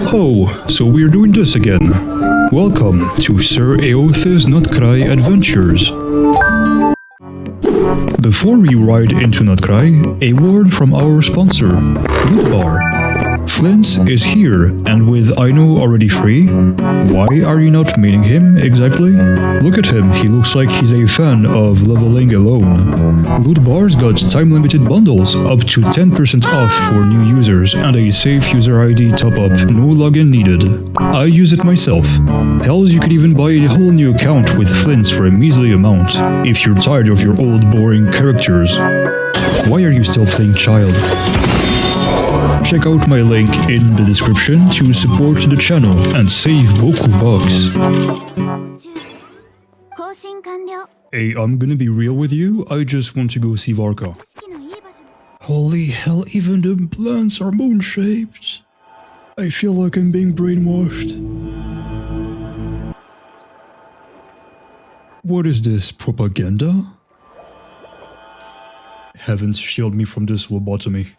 Oh, so we're doing this again. Welcome to Sir Aoth's Nod-Krai adventures. Before we ride into Nod-Krai, a word from our sponsor, LootBar. Flins is here, and with I know already free, why are you not meeting him exactly? Look at him, he looks like he's a fan of leveling alone. LootBar's got time-limited bundles, up to 10% off for new users, and a safe user ID top-up, no login needed. I use it myself. Hells, you could even buy a whole new account with Flins for a measly amount, if you're tired of your old boring characters. Why are you still playing child? Check out my link in the description to support the channel and save Boku bucks. Hey, I'm gonna be real with you, I just want to go see Varka. Holy hell, even the plants are moon-shaped. I feel like I'm being brainwashed. What is this, propaganda? Heavens shield me from this lobotomy.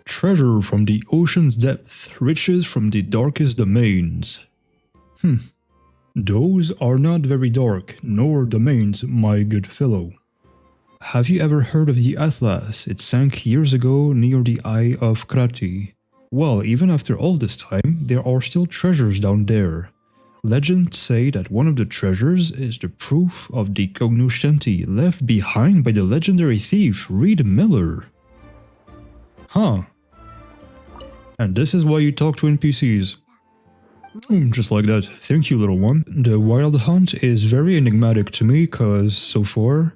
Treasure from the ocean's depth, riches from the darkest domains. Those are not very dark, nor domains, my good fellow. Have you ever heard of the Atlas? It sank years ago near the Eye of Krati. Well, even after all this time, there are still treasures down there. Legends say that one of the treasures is the proof of the cognoscenti left behind by the legendary thief Reed Miller. Huh. And this is why you talk to NPCs. Just like that. Thank you, little one. The Wild Hunt is very enigmatic to me cause, so far,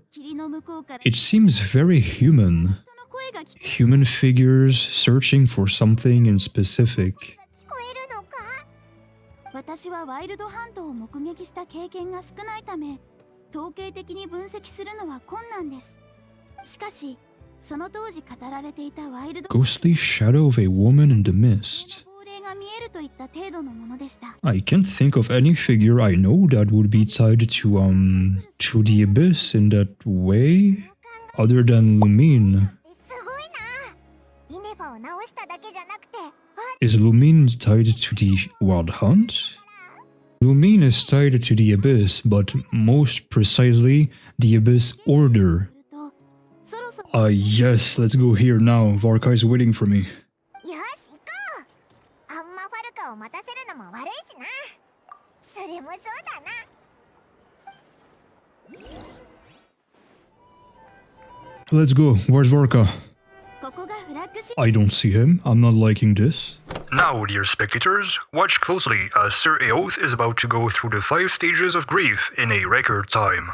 it seems very human. Human figures searching for something in specific. Ghostly shadow of a woman in the mist. I can't think of any figure I know that would be tied to the abyss in that way, other than Lumine. Is Lumine tied to the Wild Hunt? Lumine is tied to the Abyss, but most precisely, the Abyss Order. Yes, let's go here now. Varka is waiting for me. Let's go. Where's Varka? I don't see him. I'm not liking this. Now, dear spectators, watch closely as Sir Aoth is about to go through the 5 stages of grief in a record time.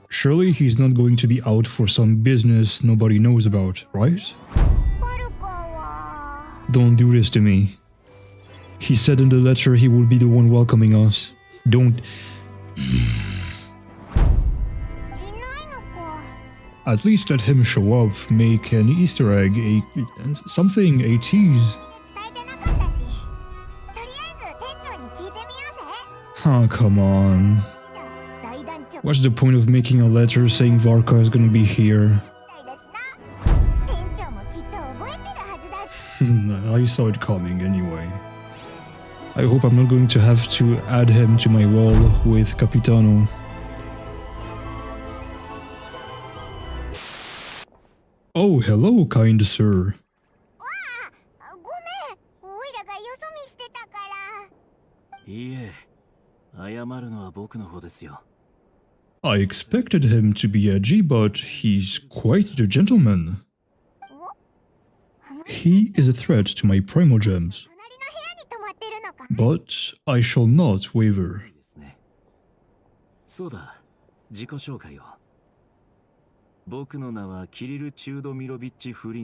Surely he's not going to be out for some business nobody knows about, right? Don't do this to me. He said in the letter he would be the one welcoming us. Don't... At least let him show up, make an Easter egg, a tease. Oh, come on. What's the point of making a letter saying Varka is gonna be here? I saw it coming anyway. I hope I'm not going to have to add him to my wall with Capitano. Oh, hello, kind sir. I expected him to be edgy, but he's quite the gentleman. He is a threat to my primogems. But I shall not waver.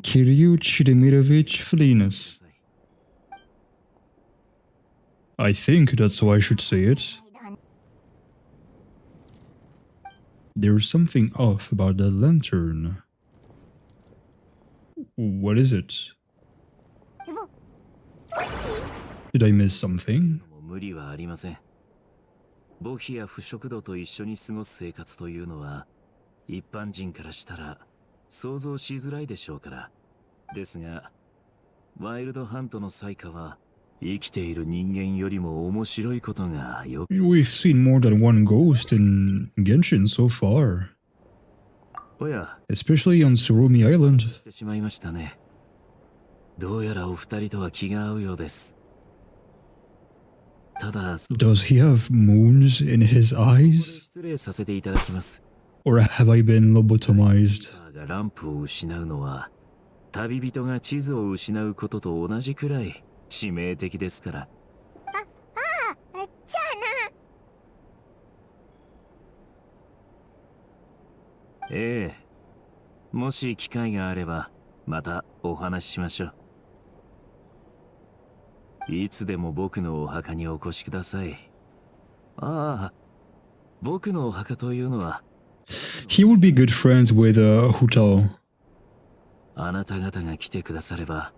Kiryu Chidemirovich Flins. I think that's how I should say it. There's something off about that lantern. What is it? Did I miss something? 無理はありません。母妃や不食度と一緒に過ごす生活というのは、一般人からしたら想像しづらいでしょうから。ですが、ワイルドハントの災禍は、生きている人間よりも面白いことがよく。We've seen more than one ghost in Genshin so far. おや、Especially on Surumi Island. してしまいましたね。どうやらお二人とは気が合うようです。ただ、Does he have moons in his eyes? 失礼させていただきます。Or have I been lobotomized? がランプを失うのは、旅人が地図を失うことと同じくらい致命的ですから。じゃあな。ええ。もし機会があれば、またお話ししましょう。いつでも僕のお墓にお越しください。ああ、僕のお墓というのは、He would be good friends with Hutao. あなた方が来てくだされば、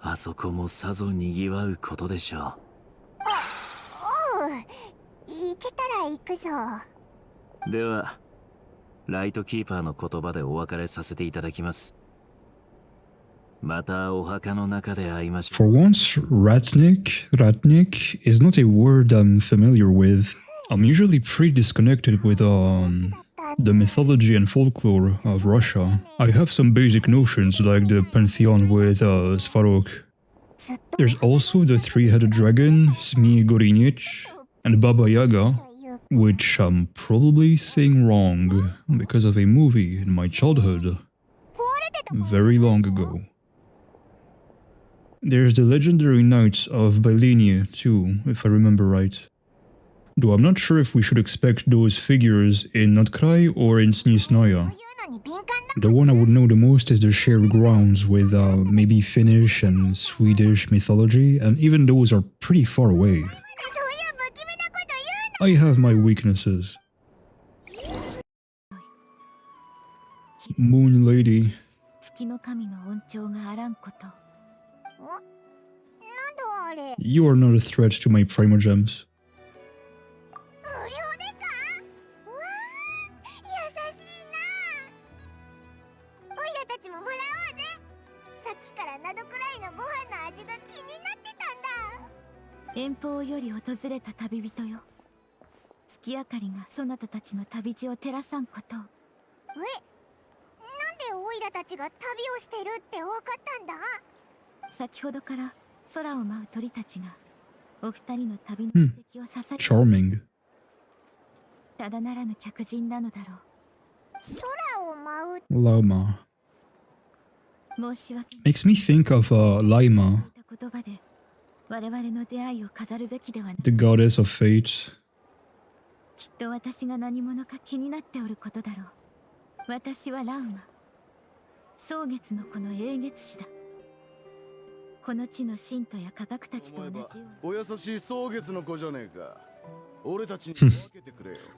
あそこもさぞ賑わうことでしょう。おう、行けたら行くぞ。では、ライトキーパーの言葉でお別れさせていただきます。またお墓の中で会いましょう。For once, Ratnik is not a word I'm familiar with. I'm usually pretty disconnected with the mythology and folklore of Russia. I have some basic notions like the pantheon with Svarog. There's also the three-headed dragon, Zmi Gorinich, and Baba Yaga, which I'm probably saying wrong because of a movie in my childhood, very long ago. There's the legendary Knights of Bylinia too, if I remember right. Though I'm not sure if we should expect those figures in Nod-Krai or in Snisnaya. The one I would know the most is the shared grounds with maybe Finnish and Swedish mythology, and even those are pretty far away. I have my weaknesses. Moon Lady. You are not a threat to my Primogems. Charming. Lama. Makes me think of Laima, the goddess of fate.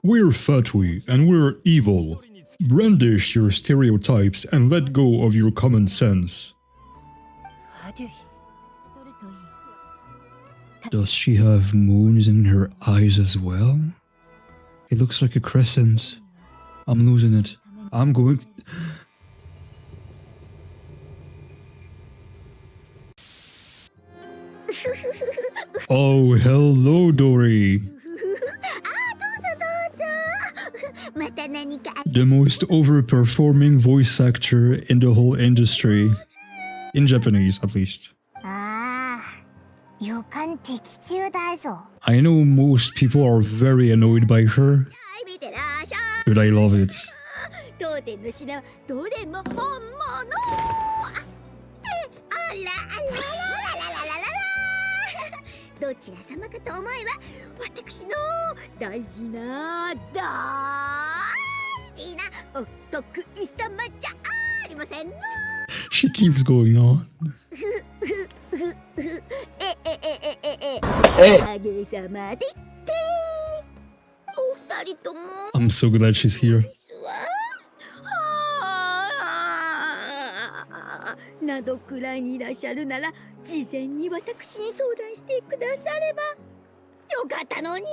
We're Fatui, and we're evil. Brandish your stereotypes and let go of your common sense. Does she have moons in her eyes as well? It looks like a crescent. I'm losing it. I'm going... Oh, hello, Dory. The most overperforming voice actor in the whole industry. In Japanese, at least. I know most people are very annoyed by her, but I love it. She keeps going on. I'm so glad she's here. よかったのに。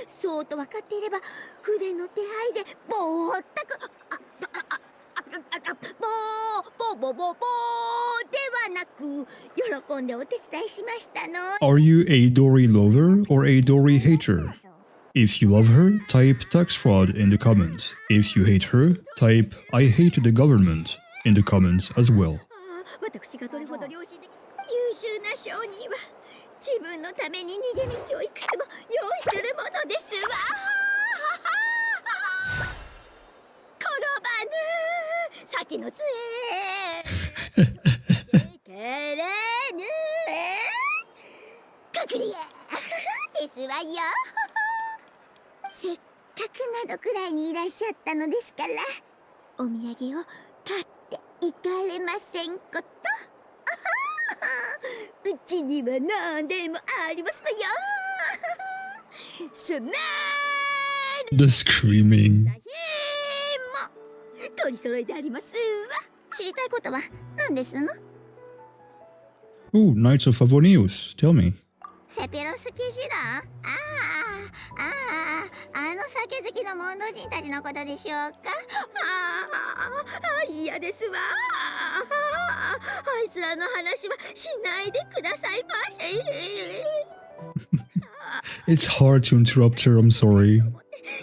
そうと分かっていれば筆の手配でぼーったくぼーではなく喜んでお手伝いしましたの。 Are you a Dory lover or a Dory hater? If you love her, type tax fraud in the comments. If you hate her, type I hate the government in the comments as well. 私がどれほど良心的優秀な商人は自分のために逃げ道をいくつも用意するものですわ。転ばぬ先の杖けれぬ隠れ家ですわよ。せっかくなどくらいにいらっしゃったのですからお土産を買って行かれませんこと。うちには何でもありますわよ。スマール The screaming. も取り揃えてありますわ。知りたいことは何ですの？ Ooh, Knights of Favonius. Tell me. セピロス騎士団？あの酒好きのモンド人たちのことでしょうか？嫌ですわ。あいつらの話はしないでくださいまし。It's hard to interrupt her, I'm sorry.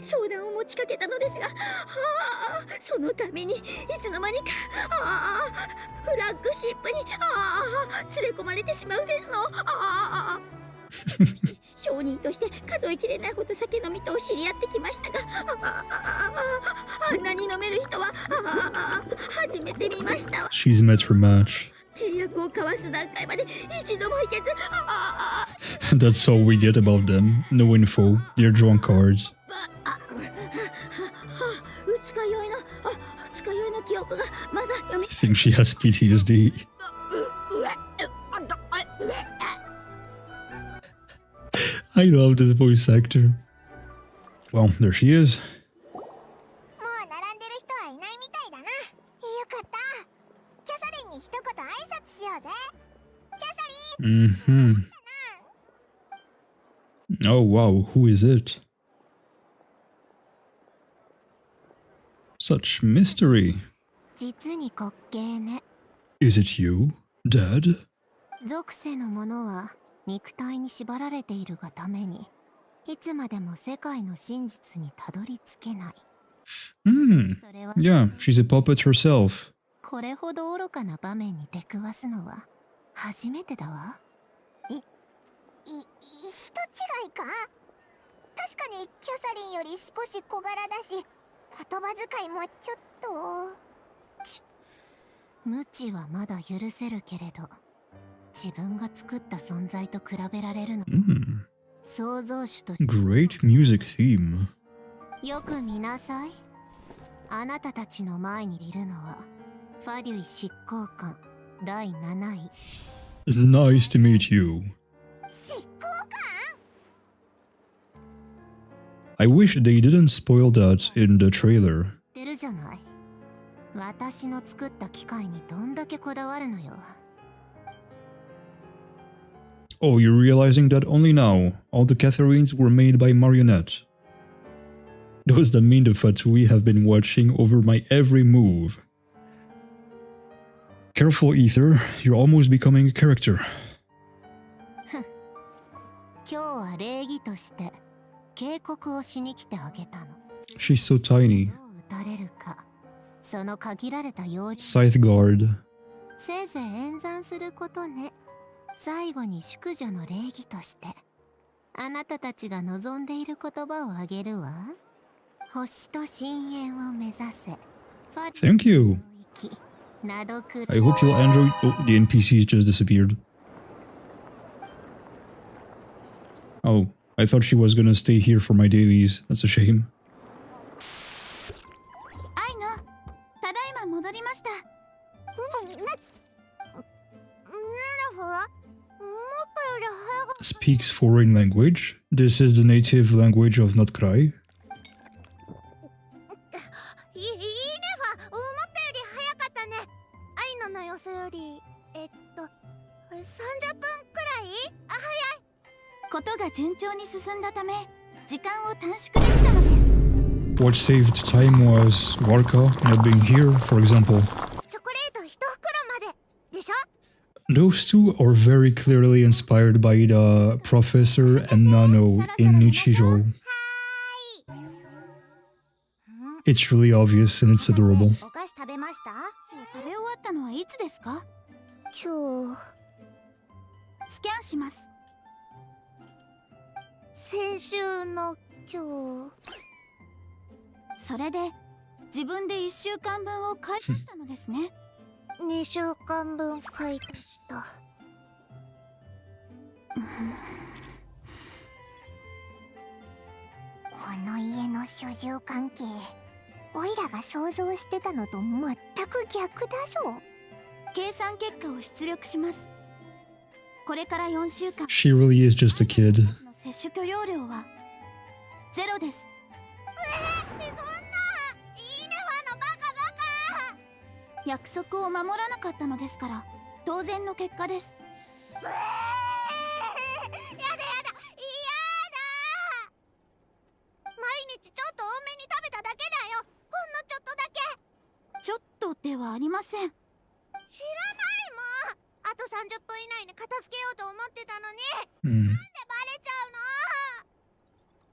商談を持ちかけたのですが、そのためにいつの間にかフラッグシップに連れ込まれてしまうんですの。商人として数えきれないほど酒飲みと知り合ってきましたが、あんなに飲める人は初めて見ましたわ。 She's met her match. 契約を交わす段階まで一度も行けず、That's all we get about them. No info. They're drunk cards. 二日酔いの記憶がまだ読み I think she has PTSD. I love this voice actor. Well, there she is. もう並んでる人はいないみたいだな。よかった。キャサリンに一言挨拶しようぜ。キャサリン。 Mm-hmm. Oh wow, who is it? Such mystery. 実に滑稽ね。 Is it you, Dad? 属性のものは肉体に縛られているがためにいつまでも世界の真実にたどり着けない。 Hmm. それは Yeah, she's a puppet herself. これほど愚かな場面に出くわすのは初めてだわ。人違いか？確かにキャサリンより少し小柄だし、言葉遣いもちょっと。無知はまだ許せるけれど、自分が作った存在と比べられるの、創造主と Great music theme. よく見なさい。あなたたちの前にいるのはファデュイ執行官第7位。 Nice to meet you. 執行官？ I wish they didn't spoil that in the trailer. てるじゃない。私の作った機械にどんだけこだわるのよ。 Oh, you're realizing that only now. All the Catharines were made by Marionette. Those that mean the Fatui have been watching over my every move. Careful, Ether. You're almost becoming a character. 今日は礼儀として警告をしに来てあげたの。 She's so tiny. どう打たれるか、その限られた要領 Scythe Guard. せいぜい演算することね。最後に淑女の礼儀としてあなたたちが望んでいる言葉をあげるわ。星と深淵を目指せ。 Thank you. ナドク I hope you'll enjoy. Oh, the NPCs just disappeared. Oh, I thought she was gonna stay here for my dailies. That's a shame. アイのただいま戻りました。Speaks foreign language. This is the native language of Nod-Krai. いいねファ、思ったより早かったね。愛のの予想より30分くらい早い。ことが順調に進んだため時間を短縮できたのです。 What saved time was Varka not being here, for example. チョコレート1袋まででしょ。 Those two are very clearly inspired by the Professor and Nano in Nichijou. はーい。 It's really obvious and it's adorable. お菓子食べました？食べ終わったのはいつですか？今日、スキャンします。先週の今日。それで自分で1週間分を買い足したのですね。2週間分買い足した。この家の主従関係、オイラが想像してたのと全く逆だぞ。計算結果を出力します。これから4週間 She really is just a kid. の摂取許容量はゼロです。そんな、いいねファのバカバカ。約束を守らなかったのですから当然の結果です。やだやだ、嫌だ。毎日ちょっと多めに食べただけだよ。ほんのちょっとだけ。ちょっとではありません。知らないもん。あと30分以内に片付けようと思ってたのに。 Mm. なんでバレちゃうの？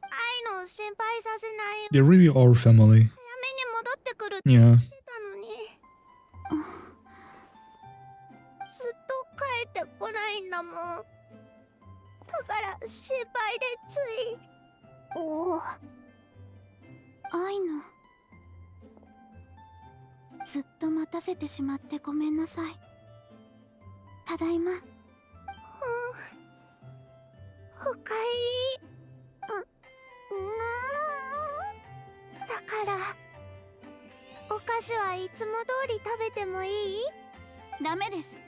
愛の心配させないよ。 They really are family. 早めに戻ってくるって Yeah. 言ってたのに。ずっと帰ってこないんだもん。だから心配でつい。おお。愛のずっと待たせてしまってごめんなさい。ただいま。おかえり。だからお菓子はいつも通り食べてもいい？ダメです。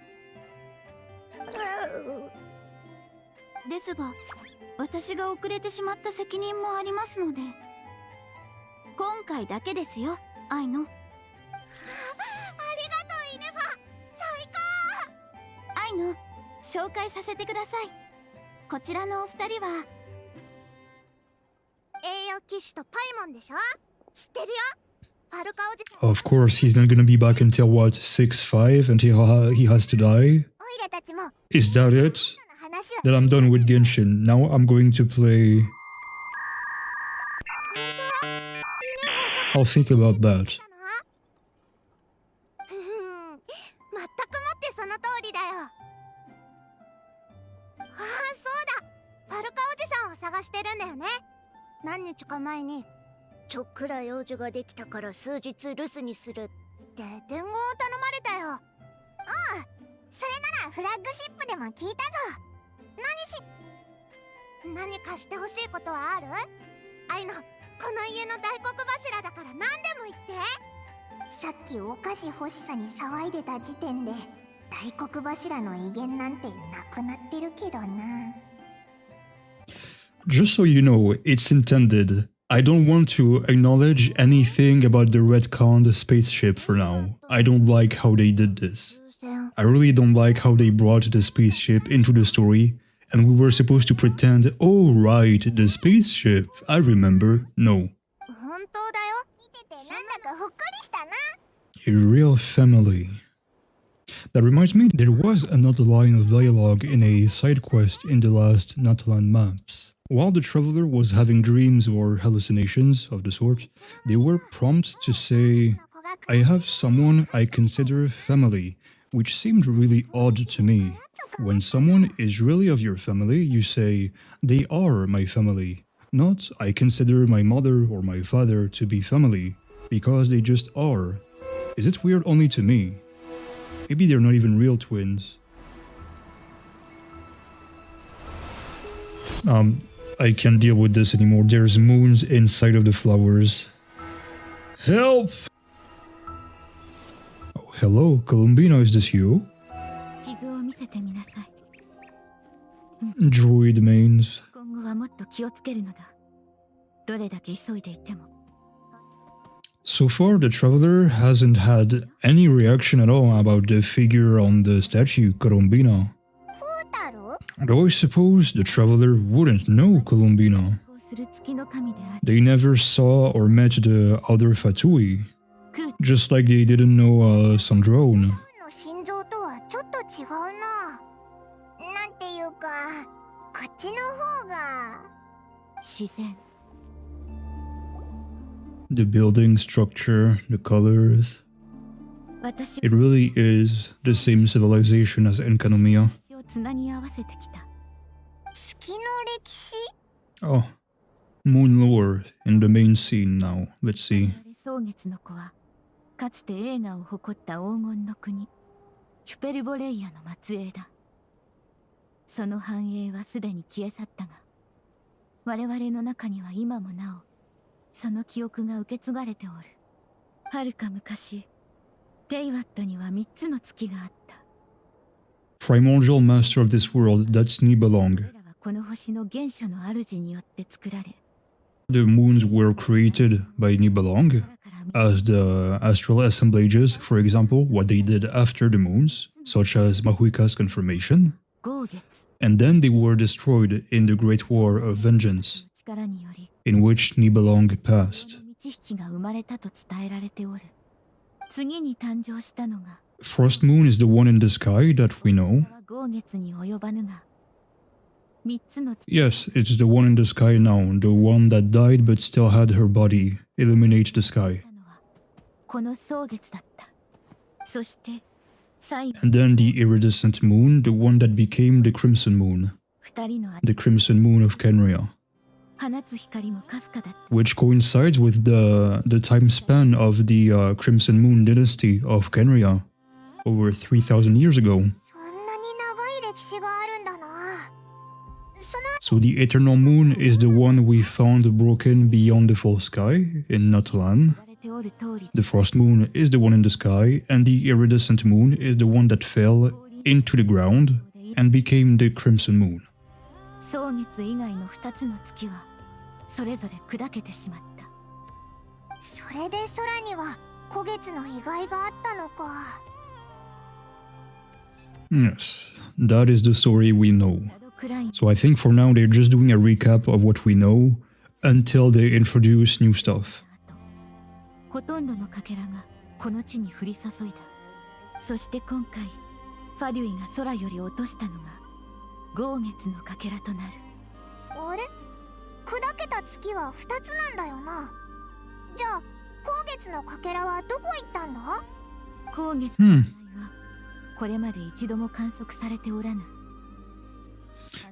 ですが私が遅れてしまった責任もありますので今回だけですよ。愛の。ありがとうイネファ、最高。愛の紹介させてください。こちらのお二人は栄養騎士とパイモンでしょ。知ってるよ。ファルカおじさん。 Of course, he's not gonna be back until what, 6.5 until he has to die? オイラたちも Is that it? 話は Then I'm done with Genshin. Now I'm going to play. I'll think about that. 全くもってその通りだよ。ああ、そうだ。ファルカおじさんを探してるんだよね。何日か前にちょっくら用事ができたから数日留守にするって伝言を頼まれたよ。うん、それならフラッグシップでも聞いたぞ。何かしてほしいことはある？愛の、この家の大黒柱だから何でも言って。さっきお菓子欲しさに騒いでた時点で大黒柱の威厳なんてなくなってるけどな。 Just so you know, it's intended. I don't want to acknowledge anything about the retconned spaceship for now. I don't like how they did this. I really don't like how they brought the spaceship into the story, and we were supposed to pretend, oh right, the spaceship, I remember. No. 本当だよ。見ててなんだかほっこりしたな。 A real family. That reminds me, there was another line of dialogue in a side quest in the last Natalan maps. While the traveler was having dreams or hallucinations of the sort, they were prompted to say, I have someone I consider family, which seemed really odd to me. When someone is really of your family, you say, they are my family. Not, I consider my mother or my father to be family, because they just are. Is it weird only to me? Maybe they're not even real twins. I can't deal with this anymore. There's moons inside of the flowers. Help! Oh, hello, Columbina, is this you? 傷を見せてみなさい。 Droid mains. 今後はもっと気をつけるのだ。どれだけ急いでいても。 So far, the traveler hasn't had any reaction at all about the figure on the statue, Columbina. Though I suppose the traveler wouldn't know Columbina. する月の神である They never saw or met the other Fatui, 空 just like they didn't know Sandrone. の心臓とはちょっと違うな。なんていうか、こっちの方が。自然 The building structure, the colors. 私 It really is the same civilization as Enkanomiya. をつなぎ合わせてきた。月の歴史 Oh, moon lore in the main scene now. Let's see. 草月の子はかつて栄華を誇った黄金の国ヒュペルボレイヤの末裔だ。その繁栄はすでに消え去ったが、我々の中には今もなおその記憶が受け継がれておる。はるか昔、テイワットには3つの月があった。 Primordial master of this world, that's そ Nibelung. れらはこの星の原初の主によって作られ、 The moons were created by Nibelung 空から as the astral assemblages, for example, what they did after the moons, such as Mahuika's confirmation. 豪月 And then they were destroyed in the Great War of Vengeance, の力により in which Nibelung そ passed. の満ち引きが生まれたと伝えられておる。次に誕生したのが Frost Moon is the one in the sky that we know. は豪月に及ばぬが、3つの月 Yes, it's the one in the sky now, the one that died but still had her body illuminate the sky. のはこの草月だった。そして最後 And then the iridescent moon, the one that became the Crimson Moon, 2人の the Crimson Moon of Kenria, 放つ光もかすかだった。 which coincides with the time span of the Crimson Moon dynasty of Kenria over 3,000 years ago. そんなに長い歴史があるんだな。その So the Eternal Moon is the one we found broken beyond the full sky in Natlan. 言われておる通り、 The Frost Moon is the one in the sky, and the Iridescent Moon is the one that fell into the ground and became the Crimson Moon. 草月以外の2つの月はそれぞれ砕けてしまった。それで空には古月の遺骸があったのか。 Yes, that is the story we know. ナドクライン So I think for now they're just doing a recap of what we know until they introduce new stuff. の後、ほとんどのかけらがこの地に降り注いだ。そして今回ファデュイが空より落としたのが豪月のかけらとなる。あれ、砕けた月は2つなんだよな。じゃあ光月のかけらはどこ行ったんだ？光月の遺骸はこれまで一度も観測されておらぬ。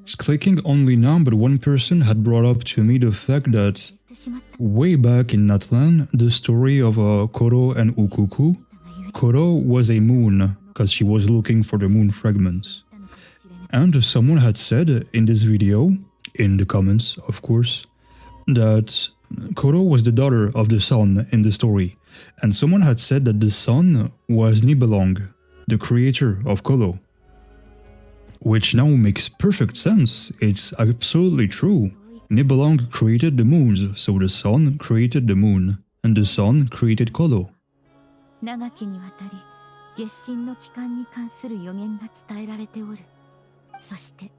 It's clicking only now, but one person had brought up to me the fact that してしまった way back in Natlan, the story of Koro and Ukuku, がゆえ Koro was a moon because she was looking for the moon fragments. たのかもしれぬ。 And someone had said in this video, in the comments of course, that Koro was the daughter of the sun in the story. And someone had said that the sun was Nibelung, the creator of Kolo. Which now makes perfect sense. It's absolutely true. Nibelung created the moons, so the sun created the moon, and the sun created Kolo. 長きにわたり月神の帰還に関する予言が伝えられておる。そして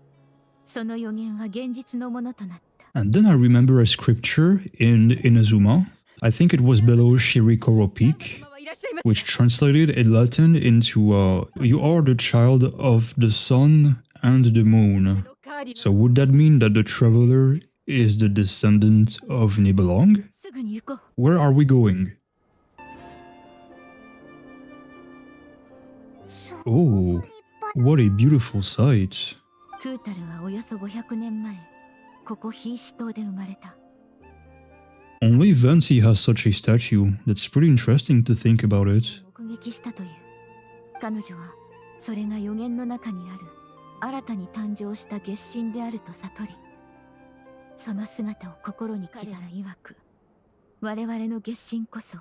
その予言は現実のものとなった。 And then I remember a scripture in Inazuma. I think it was below Shirikoro Peak, which translated in Latin into you are the child of the sun and the moon. So would that mean that the traveler is the descendant of Nibelung? すぐに行こう。 Where are we going? Oh, what a beautiful sight. クータルはおよそ500年前、ここヒーシ島で生まれた。 Only Venti has such a statue. That's pretty interesting to think about it. 目撃したという。彼女はそれが予言の中にある新たに誕生した月神であると悟り、その姿を心に刻ら曰く、我々の月神こそ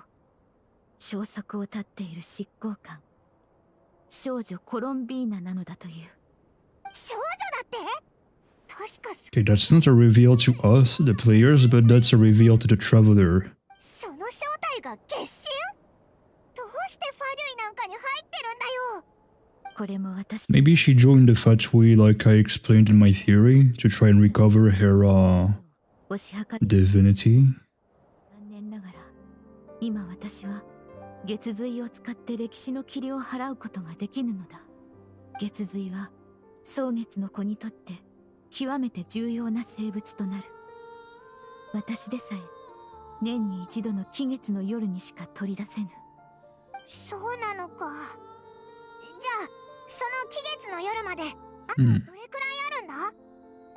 消息を絶っている執行官、少女コロンビーナなのだという。少女だって？確か Okay, that's not a reveal to us, the players, but that's a reveal to the traveler. その正体が月神？どうしてファデュイなんかに入ってるんだよ。これも私 Maybe she joined the Fatui like I explained in my theory to try and recover her, 推し量り divinity? 残念ながら今私は月髄を使って歴史の霧を払うことができぬのだ。月髄は蒼月の子にとって極めて重要な生物となる。私でさえ年に一度の期月の夜にしか取り出せぬ。そうなのか。じゃあその期月の夜まであとどれくらいあるんだ？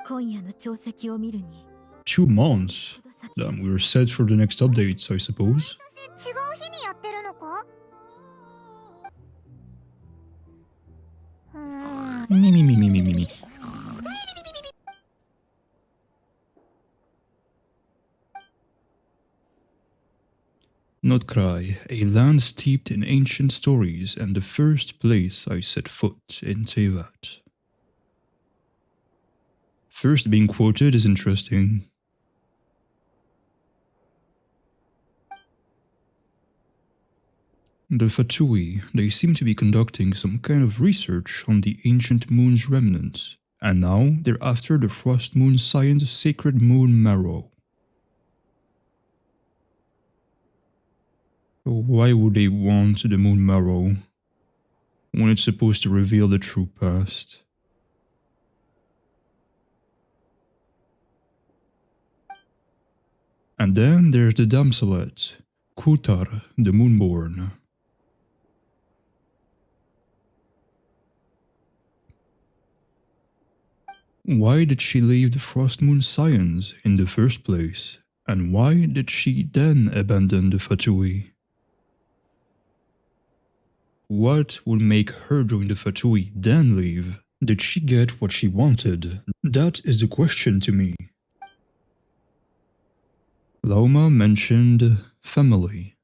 今夜の潮汐を見るに 2 months? Damn, we're set for the next updates, I suppose. 私違う日にやってるのか？Me, me, me, me, me, me, me. Nod-Krai, a land steeped in ancient stories and the first place I set foot in Teyvat. First being quoted is interesting. The Fatui, they seem to be conducting some kind of research on the ancient moon's remnants, and now they're after the Frost Moon Science Sacred Moon Marrow. Why would they want the Moon Marrow when it's supposed to reveal the true past? And then there's the damselet, Kutar, the Moonborn. Why did she leave the Frost Moon Science in the first place? And why did she then abandon the Fatui? What would make her join the Fatui, then leave? Did she get what she wanted? That is the question to me. Lauma mentioned family.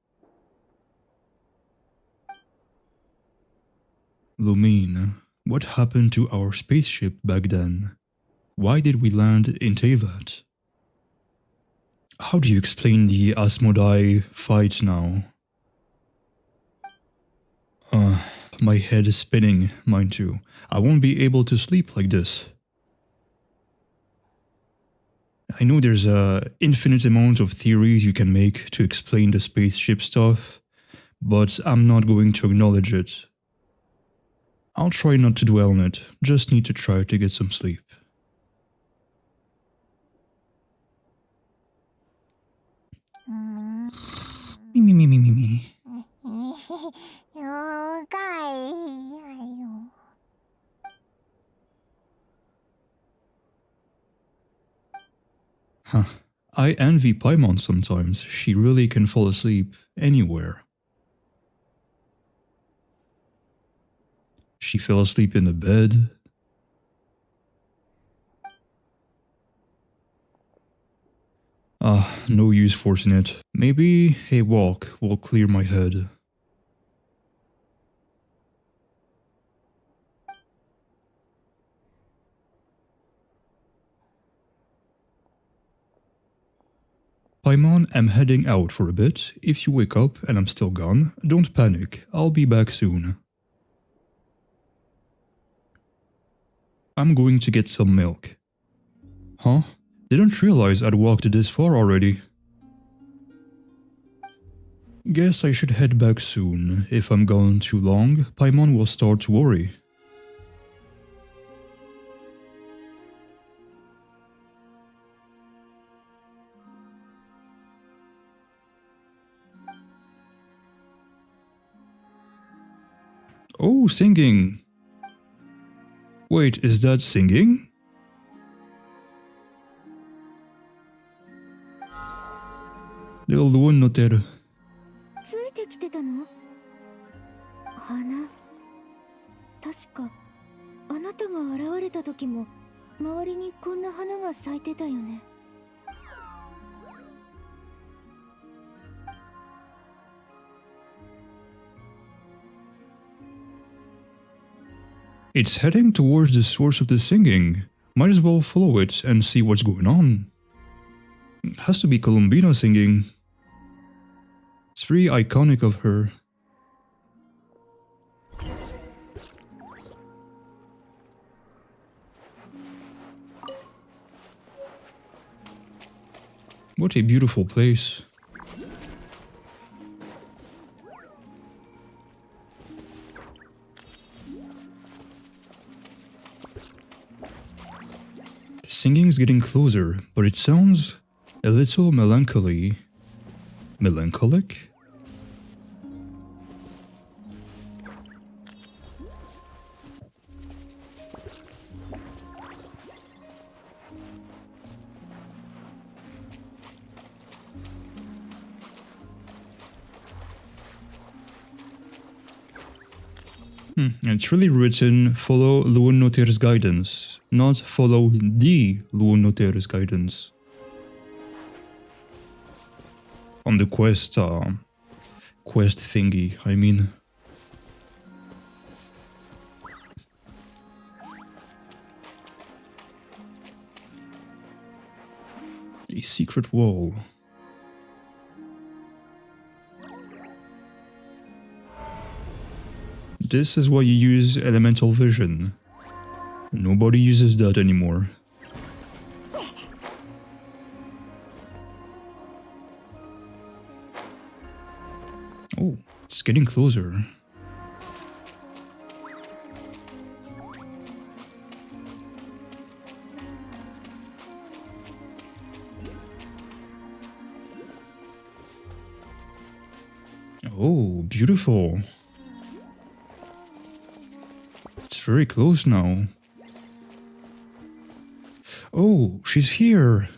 Lumine, what happened to our spaceship back then? Why did we land in Teyvat? How do you explain the Asmodai fight now? My head is spinning, mine too. I won't be able to sleep like this. I know there's a infinite amount of theories you can make to explain the spaceship stuff, but I'm not going to acknowledge it. I'll try not to dwell on it, just need to try to get some sleep. Me, me, me, me, me, me. 了解。Huh. I envy Paimon sometimes. She really can fall asleep anywhere. She fell asleep in the bed. No use forcing it. Maybe a walk will clear my head. Paimon, I'm heading out for a bit. If you wake up and I'm still gone, don't panic. I'll be back soon. I'm going to get some milk. Huh? Didn't realize I'd walked this far already. Guess I should head back soon. If I'm gone too long, Paimon will start to worry. Oh, singing! Wait, is that singing? Little one no teru. ついてきてたの？花。確かあなたが現れた時も周りにこんな花が咲いてたよね。It's heading towards the source of the singing. Might as well follow it and see what's going on. It has to be Columbina singing. It's very iconic of her. What a beautiful place. Singing is getting closer, but it sounds a little melancholy. Melancholic? And it's really written follow Luonoter's guidance, not follow the Luonoter's guidance. On the quest thingy, I mean. A secret wall. This is why you use elemental vision. Nobody uses that anymore. Oh, it's getting closer. Oh, beautiful. It's very close now. Oh, she's here.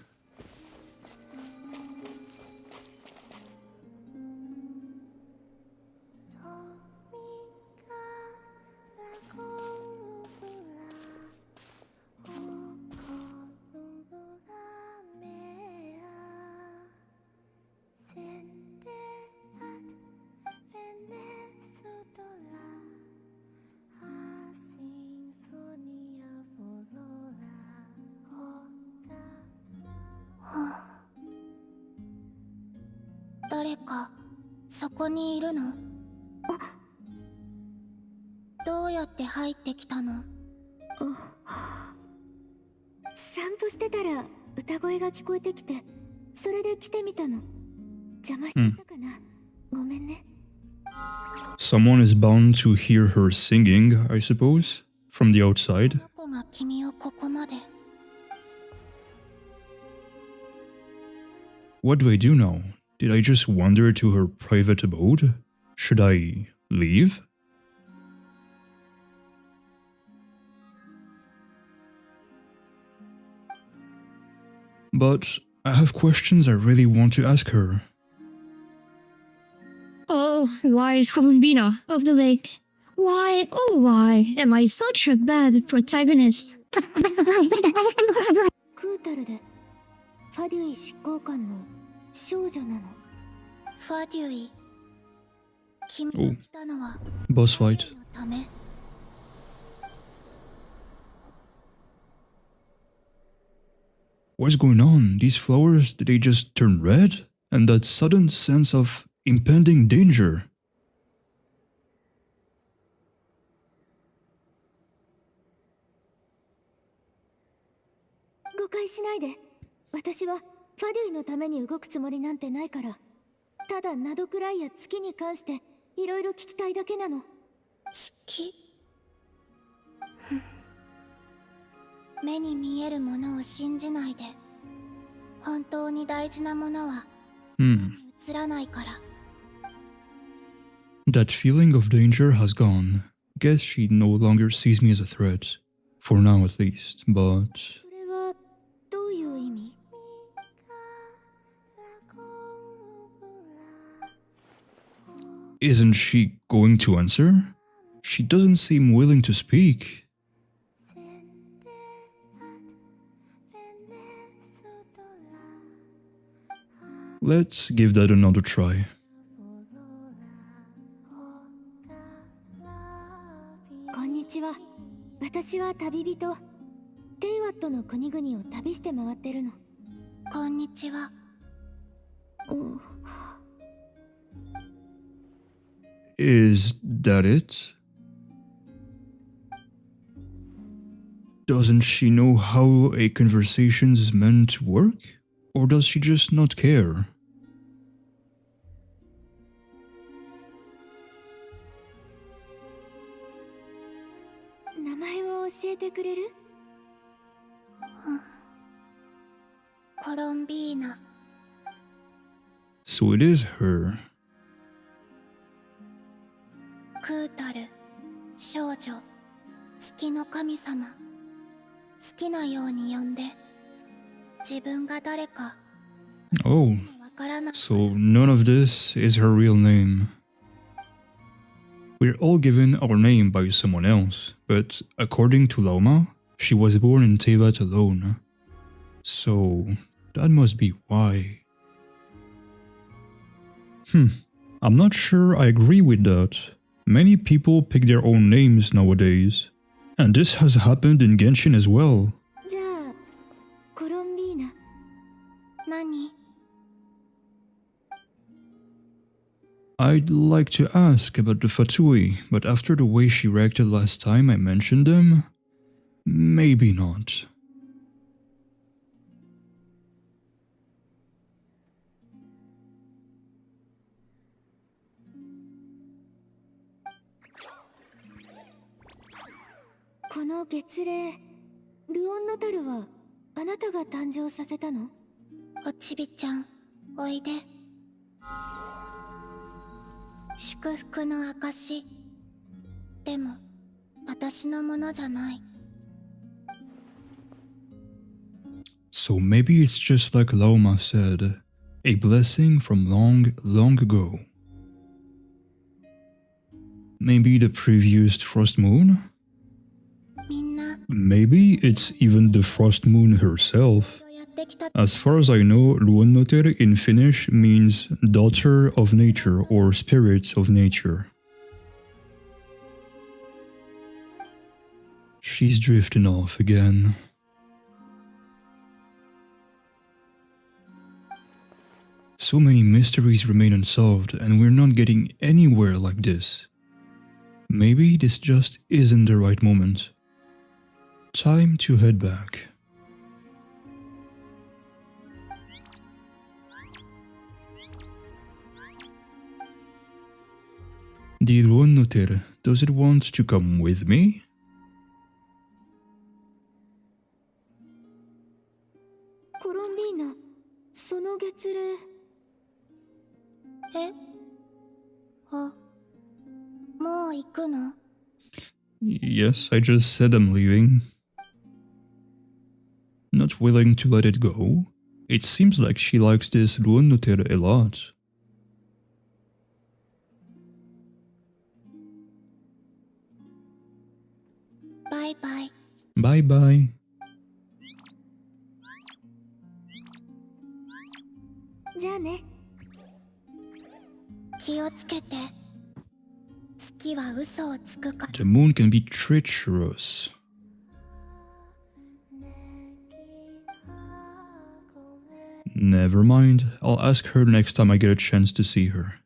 Someone is bound to hear her singing, I suppose, from the outside. What do I do now? Did I just wander to her private abode? Should I leave? But I have questions I really want to ask her. Oh, why is Columbina of the lake? Why, oh why, am I such a bad protagonist? クータルでファデュイ執行官の少女なの。ファデュイ、君 Oh, が来たのは boss fight. ため。What's going on? These flowers, did they just turn red? And that sudden sense of impending danger.誤解しないで。私はファデュイのために動くつもりなんてないから。ただナドクライや月に関していろいろ聞きたいだけなの。月。目に見えるものを信じないで。本当に大事なものは映らないから。That feeling of danger has gone. Guess she no longer sees me as a threat. For now at least, but... それはどういう意味？ Isn't she going to answer? She doesn't seem willing to speak. Let's give that another try. こんにちは。私は旅人。テイワットの国々を旅して回ってるの。こんにちは。Is that it? Doesn't she know how a conversation is meant to work? Or does she just not care? Columbina. So it is her. クータル、少女、月の神様。好きなように呼んで。自分が誰か。 Oh, わからない。 so none of this is her real name. We're all given our name by someone else, but according to Lauma, she was born in Tevat alone. So that must be why. I'm not sure I agree with that. Many people pick their own names nowadays. And this has happened in Genshin as well. じゃあ、コロンビーナ。何？ I'd like to ask about the Fatui, but after the way she reacted last time I mentioned them, maybe not. O Chibi-chan, おいで。祝福の証。でも、私のものじゃない。 So maybe it's just like Lauma said, a blessing from long, long ago. Maybe the previous Frost Moon? みんな、 Maybe it's even the Frost Moon herself. やってきた。 As far as I know, Luonnoter in Finnish means daughter of nature or spirit of nature. She's drifting off again. So many mysteries remain unsolved, and we're not getting anywhere like this. Maybe this just isn't the right moment. Time to head back. The Luonnoter, does it want to come with me? コロンビーナ、その月齢。え？あ、もう行くの？ Yes, I just said I'm leaving. Not willing to let it go? It seems like she likes this Luonnoter a lot. Bye bye. Bye bye. じゃあね。気をつけて。月は嘘をつくから。 The moon can be treacherous. Never mind, I'll ask her next time I get a chance to see her.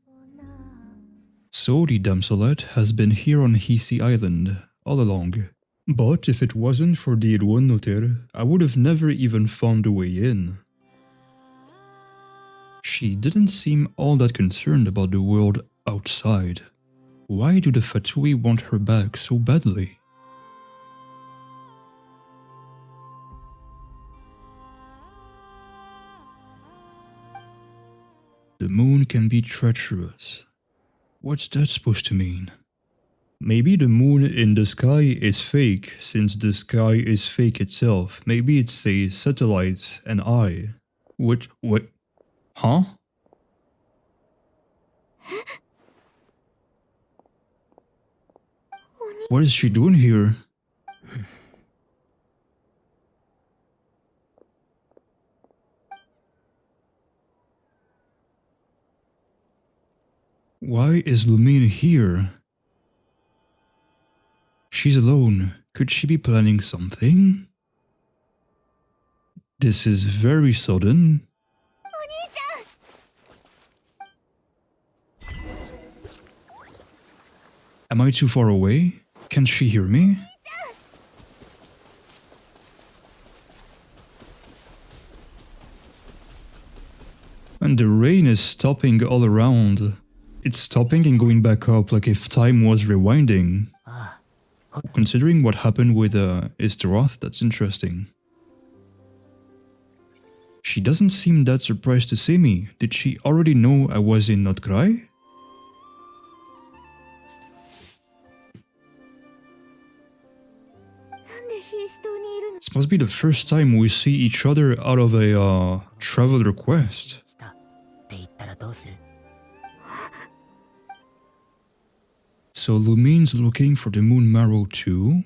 So the damselette has been here on Hisi Island all along. But if it wasn't for the Luonnoter, I would have never even found a way in. She didn't seem all that concerned about the world outside. Why do the Fatui want her back so badly? The moon can be treacherous. What's that supposed to mean? Maybe the moon in the sky is fake, since the sky is fake itself. Maybe it's a satellite, an eye. What? Huh? What is she doing here? Why is Lumine here? She's alone. Could she be planning something? This is very sudden. Am I too far away? Can't she hear me? And the rain is stopping all around. It's stopping and going back up like if time was rewinding. Considering what happened with Aoth, that's interesting. She doesn't seem that surprised to see me. Did she already know I was in Nod-Krai? This must be the first time we see each other out of a traveler quest. So Lumine's looking for the moon marrow too?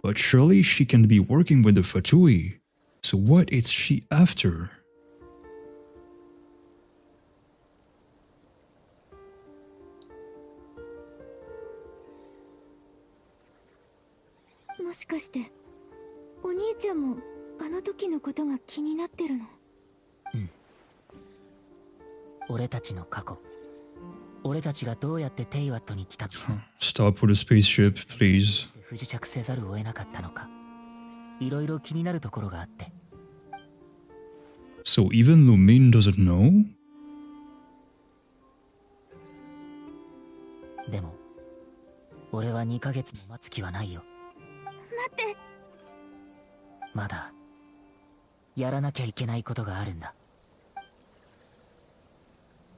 But surely she can be working with the Fatui. So what is she after? Stop with the spaceship, please. So even Lumine doesn't know?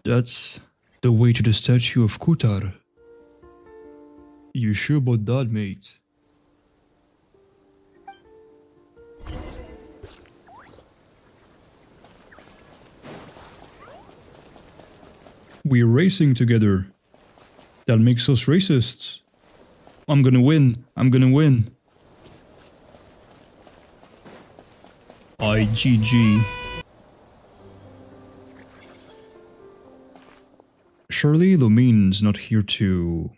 That's the way to the statue of Kutar. You sure about that, mate? We're racing together. That makes us racists. I'm gonna win. I'm gonna win. IGG. Surely Lumine's not here to...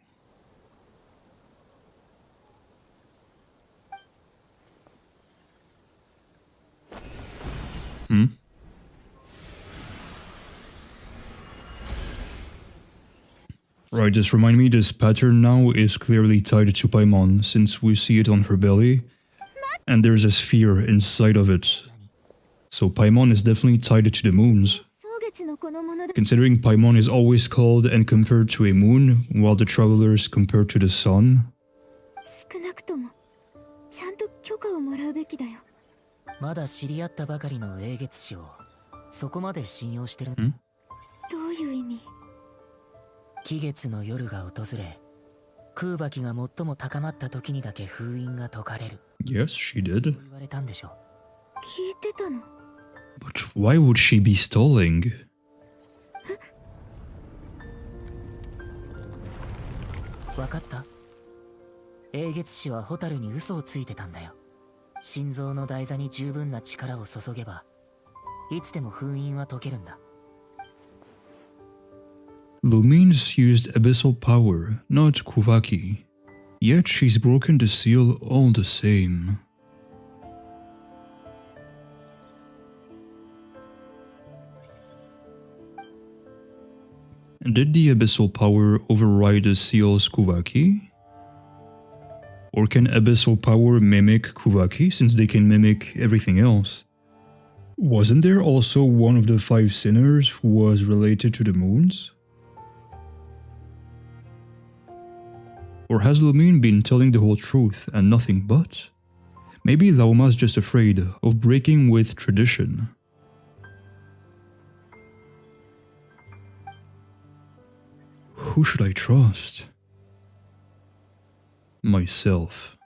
Right, just remind me, this pattern now is clearly tied to Paimon, since we see it on her belly, and there's a sphere inside of it. So Paimon is definitely tied to the moons. Considering Paimon is always called and compared to a moon, while the traveler is compared to the sun. Yes, she did. But why would she be stalling? Lumine's used abyssal power, not Kuvaki. Yet she's broken the seal all the same. Did the abyssal power override the seal's Kuvaki? Or can abyssal power mimic Kuvaki, since they can mimic everything else? Wasn't there also one of the 5 sinners who was related to the moons? Or has Lumine been telling the whole truth and nothing but? Maybe Laoma's just afraid of breaking with tradition. Who should I trust? Myself.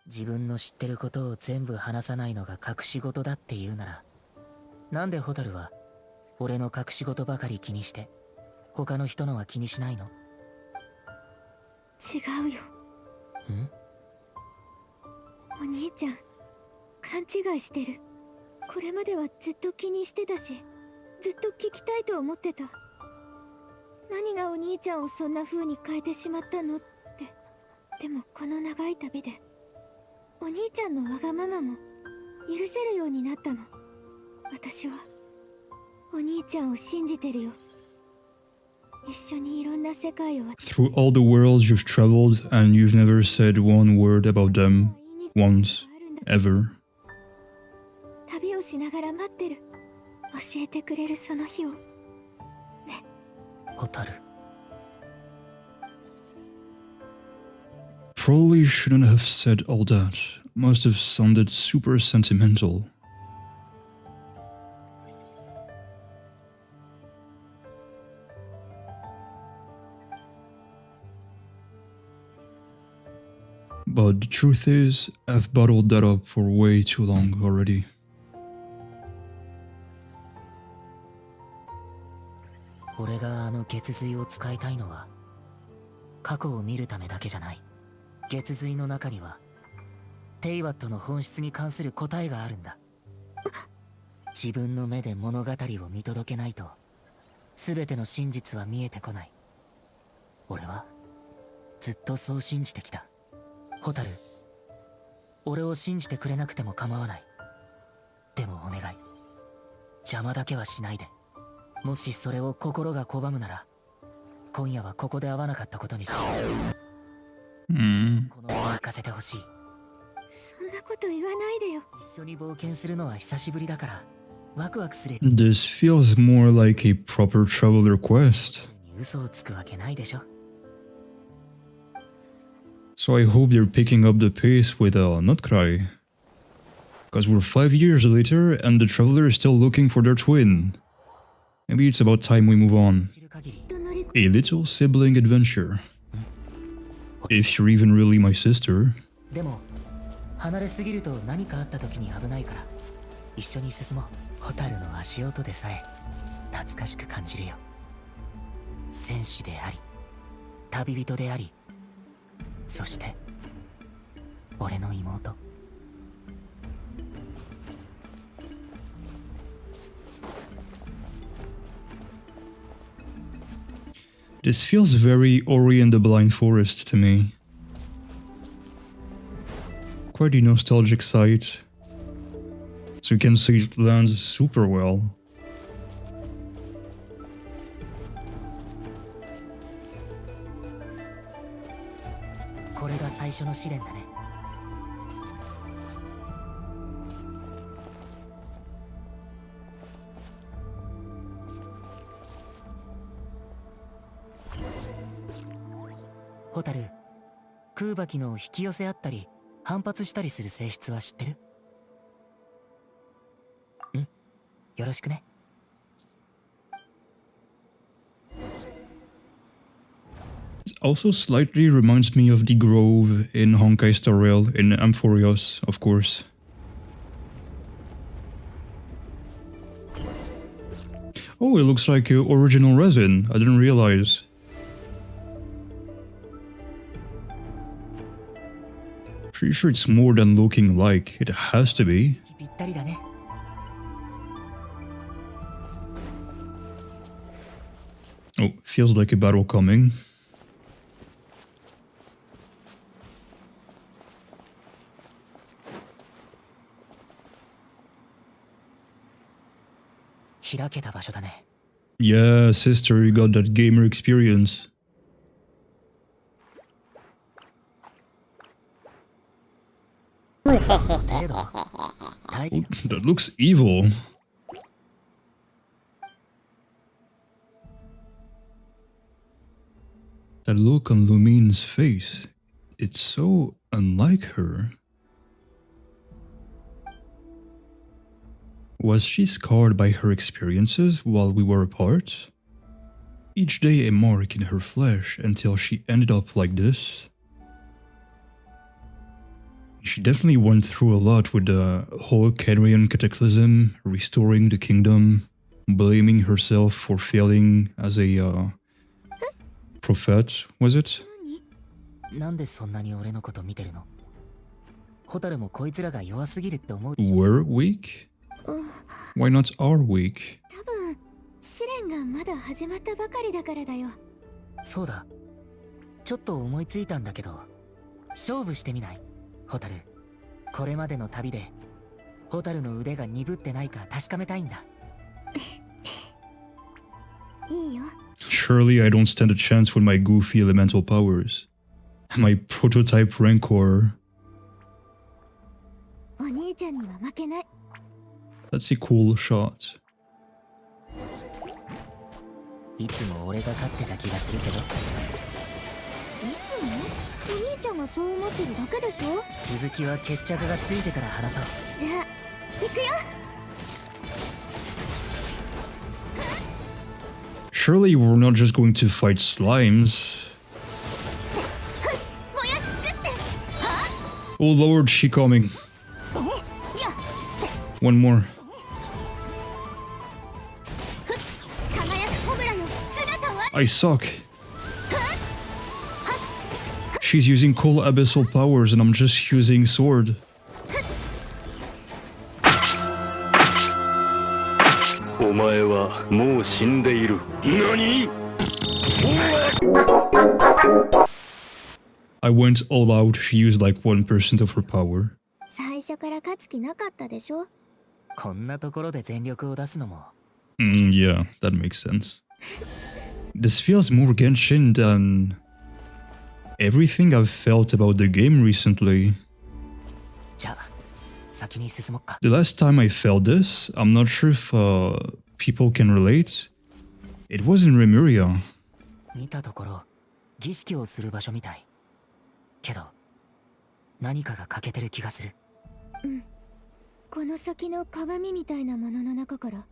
Through all the worlds you've traveled and you've never said one word about them once, ever. 蛍。 Probably shouldn't have said all that. Must have sounded super sentimental. But the truth is, I've bottled that up for way too long already. 俺があの月髄を使いたいのは過去を見るためだけじゃない。月髄の中にはテイワットの本質に関する答えがあるんだ。自分の目で物語を見届けないと全ての真実は見えてこない。俺はずっとそう信じてきた。蛍、俺を信じてくれなくても構わない。でもお願い、邪魔だけはしないで。もしそれを心が拒むなら今夜はここで会わなかったことにしよう。このまま行かせてほしい。そんなこと言わないでよ。一緒に冒険するのは久しぶりだからワクワクする。 This feels more like a proper traveler quest. 嘘をつくわけないでしょ。 So I hope they're picking up the pace with Nod-Krai. Because we're 5 years later and the traveler is still looking for their twin. Maybe it's about time we move on. A little sibling adventure. If you're even really my sister. でも離れすぎると何かあった時に危ないから一緒に進もう。蛍の足音でさえ懐かしく感じるよ。戦士であり旅人であり、そして俺の妹。 This feels very Ori and the Blind Forest to me. Quite a nostalgic sight. So you can see it lands super well. これが最初の試練だね。蛍、空爆の引き寄せあったり反発したりする性質は知ってる？うん、よろしくね。 It also slightly reminds me of the Grove in Honkai Star Rail in Amphorios, of course. Oh, it looks like original resin. I didn't realize. Pretty sure it's more than looking like. It has to be. ぴったりだね。 Oh, feels like a battle coming. 開けた場所だね。 Yeah, sister, you got that gamer experience. That looks evil. That look on Lumine's face. It's so unlike her. Was she scarred by her experiences while we were apart? Each day a mark in her flesh until she ended up like this? She definitely went through a lot with the whole Kenrian cataclysm, restoring the kingdom, blaming herself for failing as a prophet, was it? なんでそんなに俺のこと見てるの？蛍もこいつらが弱すぎるって思う。 We're weak? Why not are weak? 多分試練がまだ始まったばかりだからだよ。そうだ。ちょっと思いついたんだけど、勝負してみない？蛍。これまでの旅で蛍の腕が鈍ってないか確かめたいんだ。いいよ。 Surely I don't stand a chance with my goofy elemental powers. My prototype Rancor. お兄ちゃんには負けない。 That's a cool shot. いつも俺が勝ってた気がするけど。いつも？お兄ちゃんがそう思ってるだけでしょ。続きは決着がついてから話そう。じゃあ行くよ。 Surely we're not just going to fight slimes. 燃やし尽くして。 Oh lord, she coming. いや、 One more. 輝くコブラよ、姿は。 I suck. She's using cool abyssal powers and I'm just using sword. お前はもう死んでいる。何？ I went all out. She used like 1% of her power. 最初から勝つ気なかったでしょ。こんなところで全力を出すのも。Yeah, that makes sense. This feels more Genshin than everything I've felt about the game recently. じゃあ先に進もっか。 The last time I felt this, I'm not sure if people can relate. It was in Remuria. 見たところ儀式をする場所みたい。けど何かが欠けてる気がする。この先の鏡みたいなものの中から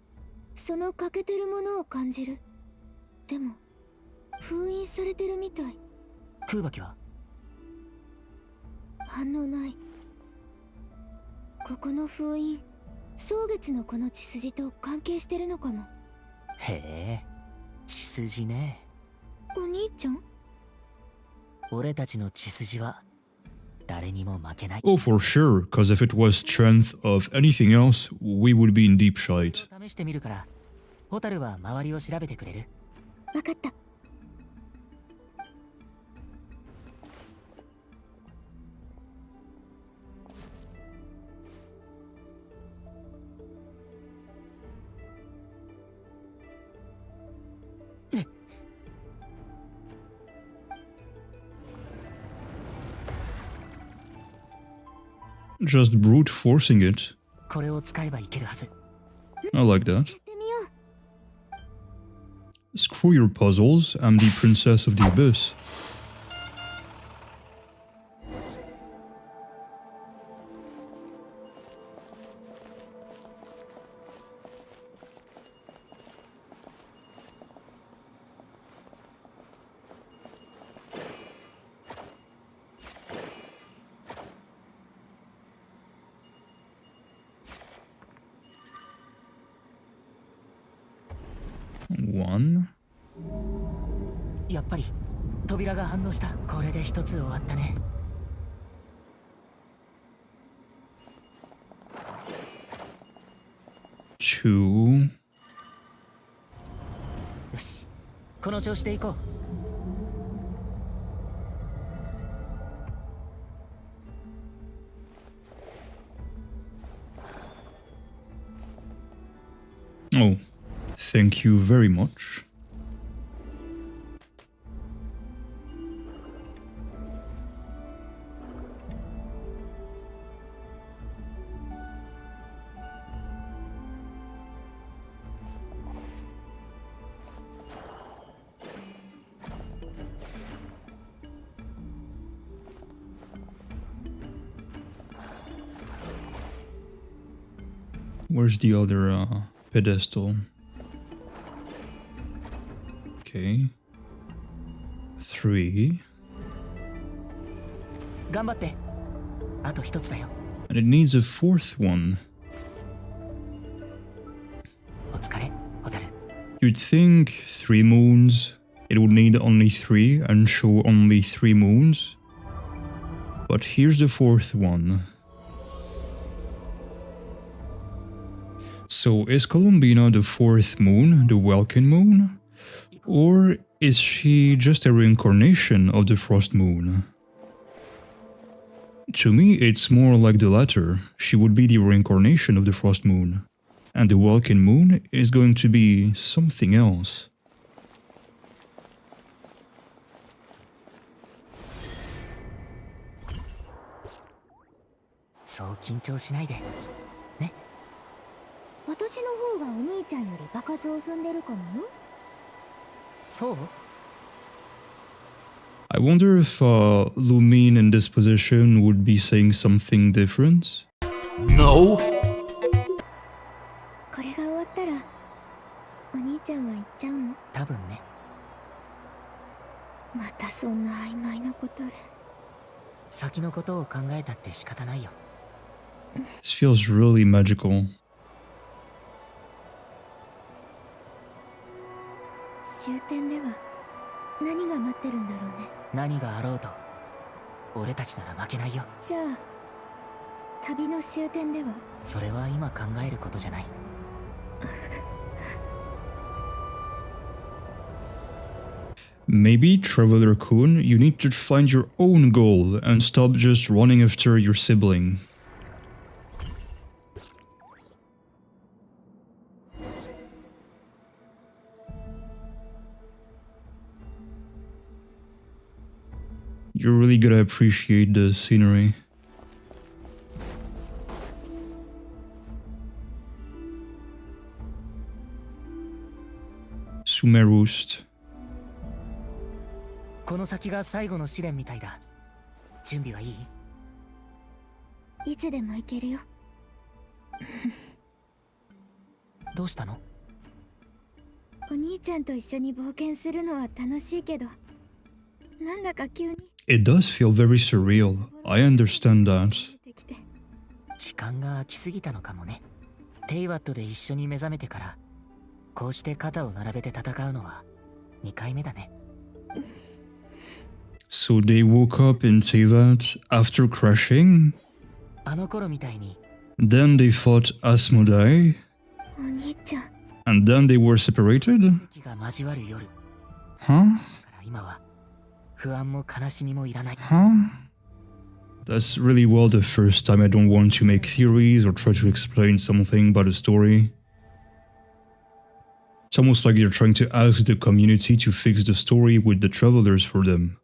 その欠けてるものを感じる。でも封印されてるみたい。空爆は反応ない。ここの封印、蒼月のこの血筋と関係してるのかも。へえ、血筋ね。お兄ちゃん？俺たちの血筋は誰にも負けない。 Oh, for sure, because if it was strength of anything else, we would be in deep shite. 試してみるから、ホタルは周りを調べてくれる？わかった。Just brute forcing it. これを使えばいけるはず。 I like that. やってみよう。 Screw your puzzles, I'm the princess of the abyss. One. やっぱり扉が反応した。これで一つ終わったね。Two. よし、この調子でいこう。Oh, thank you very much. Where's the other pedestal? Okay. 3. 頑張って。あと一つだよ。 And it needs a fourth one. お疲れ、ホタル。 You'd think 3 moons, it would need only 3 and show only 3 moons. But here's the fourth one. So is Columbina the fourth moon, the Welkin moon? Or is she just a reincarnation of the frost moon? To me, it's more like the latter. She would be the reincarnation of the frost moon. And the Welkin moon is going to be something else. そう緊張しないで。ね。私の方がお兄ちゃんより場数を踏んでるかもよ。そう？ I wonder if Lumine in this position would be saying something different. No! これが終わったらお兄ちゃんは行っちゃうの？多分ね。またそんな曖昧なことへ。先のことを考えたって仕方ないよ。 This feels really magical. 終点では何が待ってるんだろうね。何があろうと俺たちなら負けないよ。じゃあ旅の終点では？それは今考えることじゃない。Maybe, Traveler Kun, you need to find your own goal and stop just running after your sibling. You're really gonna appreciate the scenery. Sumerust. この先が最後の試練みたいだ。準備はいい？いつでも行けるよ。どうしたの？お兄ちゃんと一緒に冒険するのは楽しいけど、なんだか急に。It does feel very surreal. I understand that. 時間が空きすぎたのかもね。テイワットで一緒に目覚めてからこうして肩を並べて戦うのは2回目だね。So they woke up in Teyvat after crashing? あの頃みたいに。 Then they fought Asmodai? お兄ちゃん。 And then they were separated? 奇跡が交わる夜。 Huh? だから今は不安も悲しみもいらない。 Huh? That's really well the first time I don't want to make theories or try to explain something about a story. It's almost like they're trying to ask the community to fix the story with the travelers for them.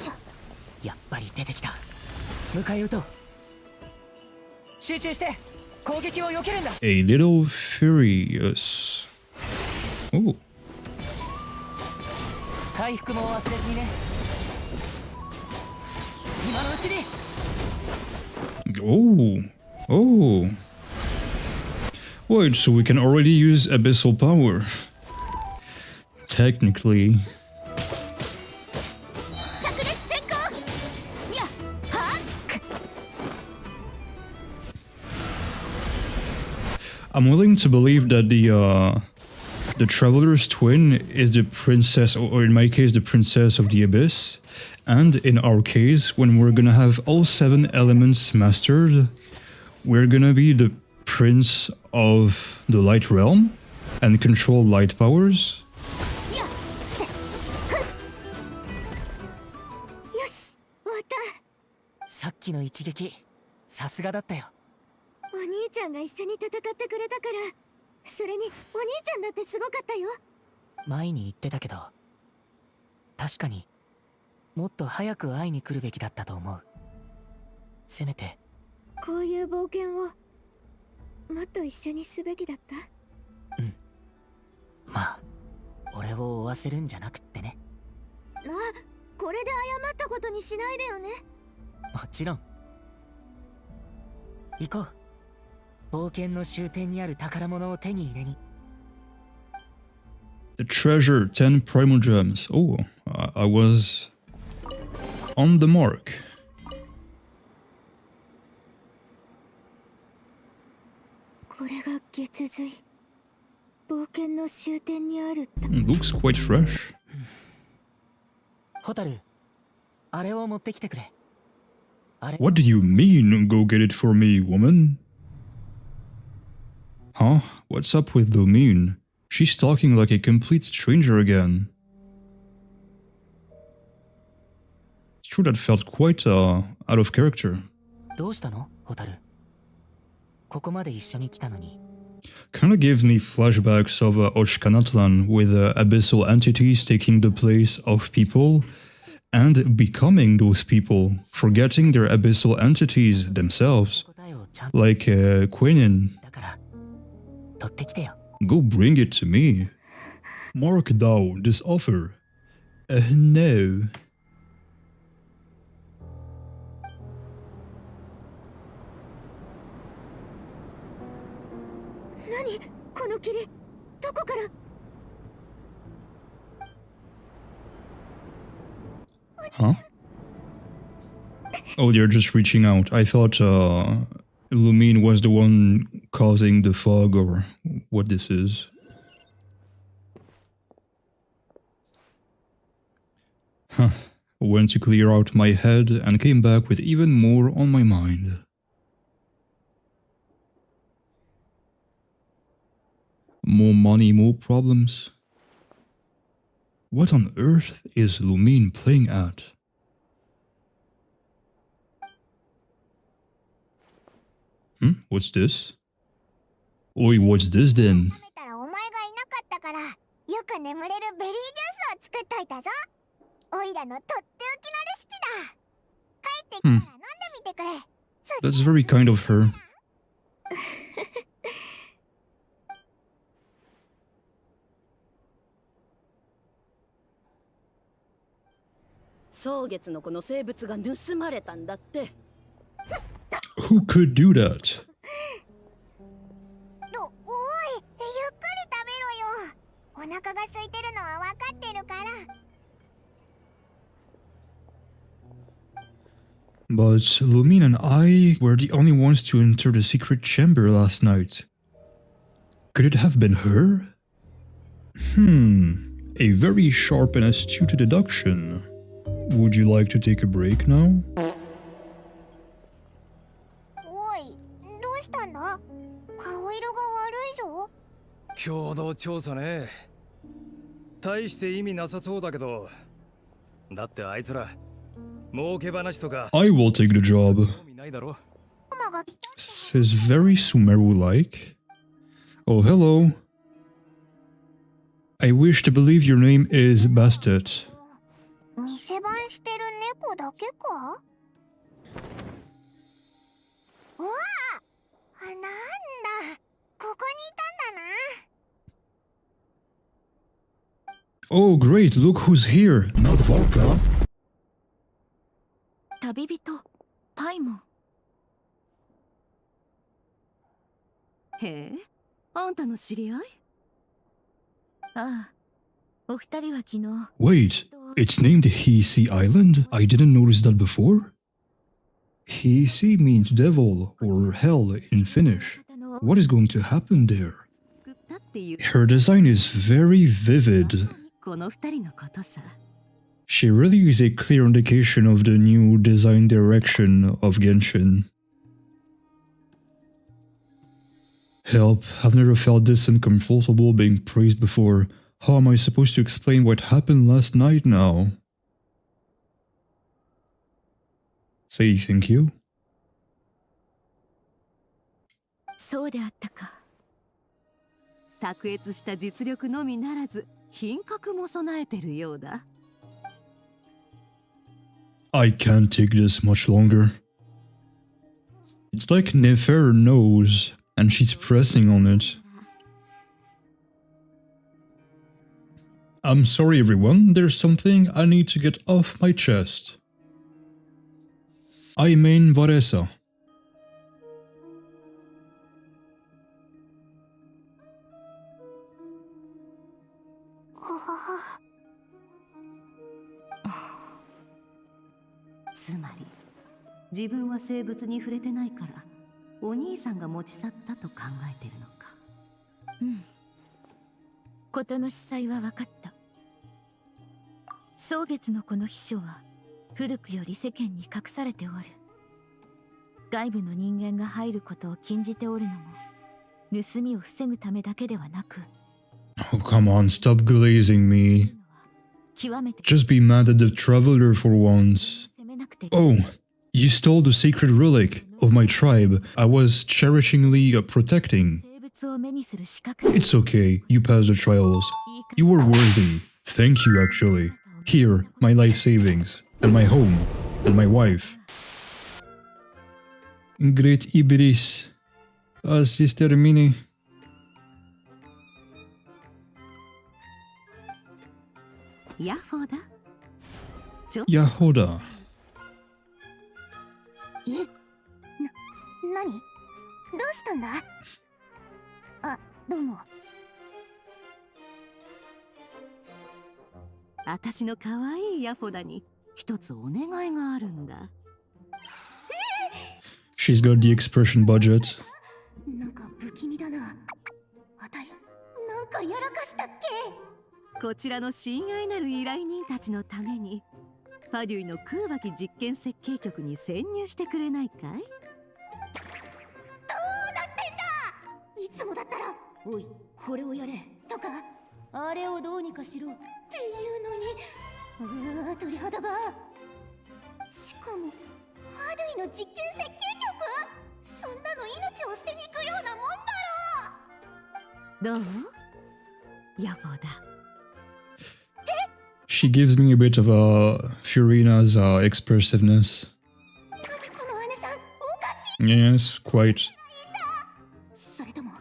Yeah. やっぱり出てきた。迎え撃とう。集中して攻撃を避けるんだ。 A little furious. Oh. 回復も忘れずにね。今のうちに。 Oh. Oh. Wait, so we can already use abyssal power. Technically. I'm willing to believe that the Traveler's twin is the princess, or in my case, the princess of the Abyss. And in our case, when we're gonna have all 7 elements mastered, we're gonna be the prince of the Light Realm and control light powers. よし、終わった。さっきの一撃、さすがだったよ。お兄ちゃんが一緒に戦ってくれたから、それにお兄ちゃんだってすごかったよ。前に言ってたけど、確かにもっと早く会いに来るべきだったと思う。せめてこういう冒険をもっと一緒にすべきだった。うん。まあ、俺を追わせるんじゃなくってね。あ、これで謝ったことにしないでよね。もちろん。行こう。冒険の終点にある宝物を手に入れに。The treasure, 10 primal gems. Oh, I was on the mark. これが月髄。冒険の終点にある。Looks quite fresh. ホタル、あれを持ってきてくれ。あれ。 What do you mean, go get it for me, woman? Huh? What's up with Lumine? She's talking like a complete stranger again. It's true that felt quite out of character. どうしたの、ホタル？ここまで一緒に来たのに。Kinda gave me flashbacks of Oshkanatlan with abyssal entities taking the place of people and becoming those people, forgetting their abyssal entities themselves. 答えをちゃんと Like Quinin. だから取ってきてよ。 Go bring it to me. Mark thou this offer. No. 何この霧、どこから？ Huh? Oh, they're just reaching out. I thought Lumine was the one causing the fog or what this is. Huh. Went to clear out my head and came back with even more on my mind. More money, more problems. What on earth is Lumine playing at? What's this? Oi, what's this then? 食べたらお前がいなかったから、よく眠れるベリージュースを作っといたぞ。オイラのとっておきのレシピだ。帰ってきたら飲んでみてくれ。That's very kind of her. 蒼月のこの生物が盗まれたんだって。 Who could do that? おい、ゆっくり食べろよ。お腹が空いてるのは分かってるから。 But Lumine and I were the only ones to enter the secret chamber last night. Could it have been her? A very sharp and astute deduction. Would you like to take a break now? おい、どうしたんだ？顔色が悪いぞ。共同調査ね。大して意味なさそうだけど。だってあいつら儲け話とか I will take the job. 興味ないだろ。 Says very Sumeru-like. Oh, hello. I wish to believe your name is Bastet. 店番してる猫だけか？うわあ、なんだ、ここにいたんだな。 Oh, great, look who's here. Not Varka. 旅人パイモン。へえ、あんたの知り合い？ああ、お二人は昨日。 Wait, it's named Hisi Island? I didn't notice that before. Hisi means devil or hell in Finnish. What is going to happen there? 作ったっていう Her design is very vivid. この二人のことさ。 She really is a clear indication of the new design direction of Genshin. Help, I've never felt this uncomfortable being praised before. How am I supposed to explain what happened last night now? Say thank you. そうであったか。卓越した実力のみならず、品格も備えてるようだ。 I can't take this much longer. It's like Nefer knows, and she's pressing on it. I'm sorry everyone, there's something I need to get off my chest. I mean Varesa. Oh. つまり自分は生物に触れてないからお兄さんが持ち去ったと考えてるのか。うん。事の司祭は分かった。蒼月のこの秘書は古くより世間に隠されておる。外部の人間が入ることを禁じておるのも盗みを防ぐためだけではなく。 Oh, come on, stop glazing me. Just be mad at the traveler for once. Oh, you stole the sacred relic of my tribe I was cherishingly protecting. を目にする資格。 It's okay, you passed the trials. You were worthy. Thank you, actually. Here, my life savings, and my home, and my wife. Great Ibris. Sister Mini. Yahoda. 何？どうしたんだ？あ、どうも。私の可愛いヤフォダに一つお願いがあるんだ。She's got the expression budget. なんか不気味だな。あたい、なんかやらかしたっけ？こちらの親愛なる依頼人たちのためにファデュイの空爆実験設計局に潜入してくれないかい？どうなってんだ！いつもだったら、おい、これをやれとか、あれをどうにかしろっていうのに、うわ、鳥肌が。しかも、ファデュイの実験設計局？そんなの命を捨てに行くようなもんだろ。どう？ヤフォダ。She gives me a bit of Furina's expressiveness. Yes, quite. それとも、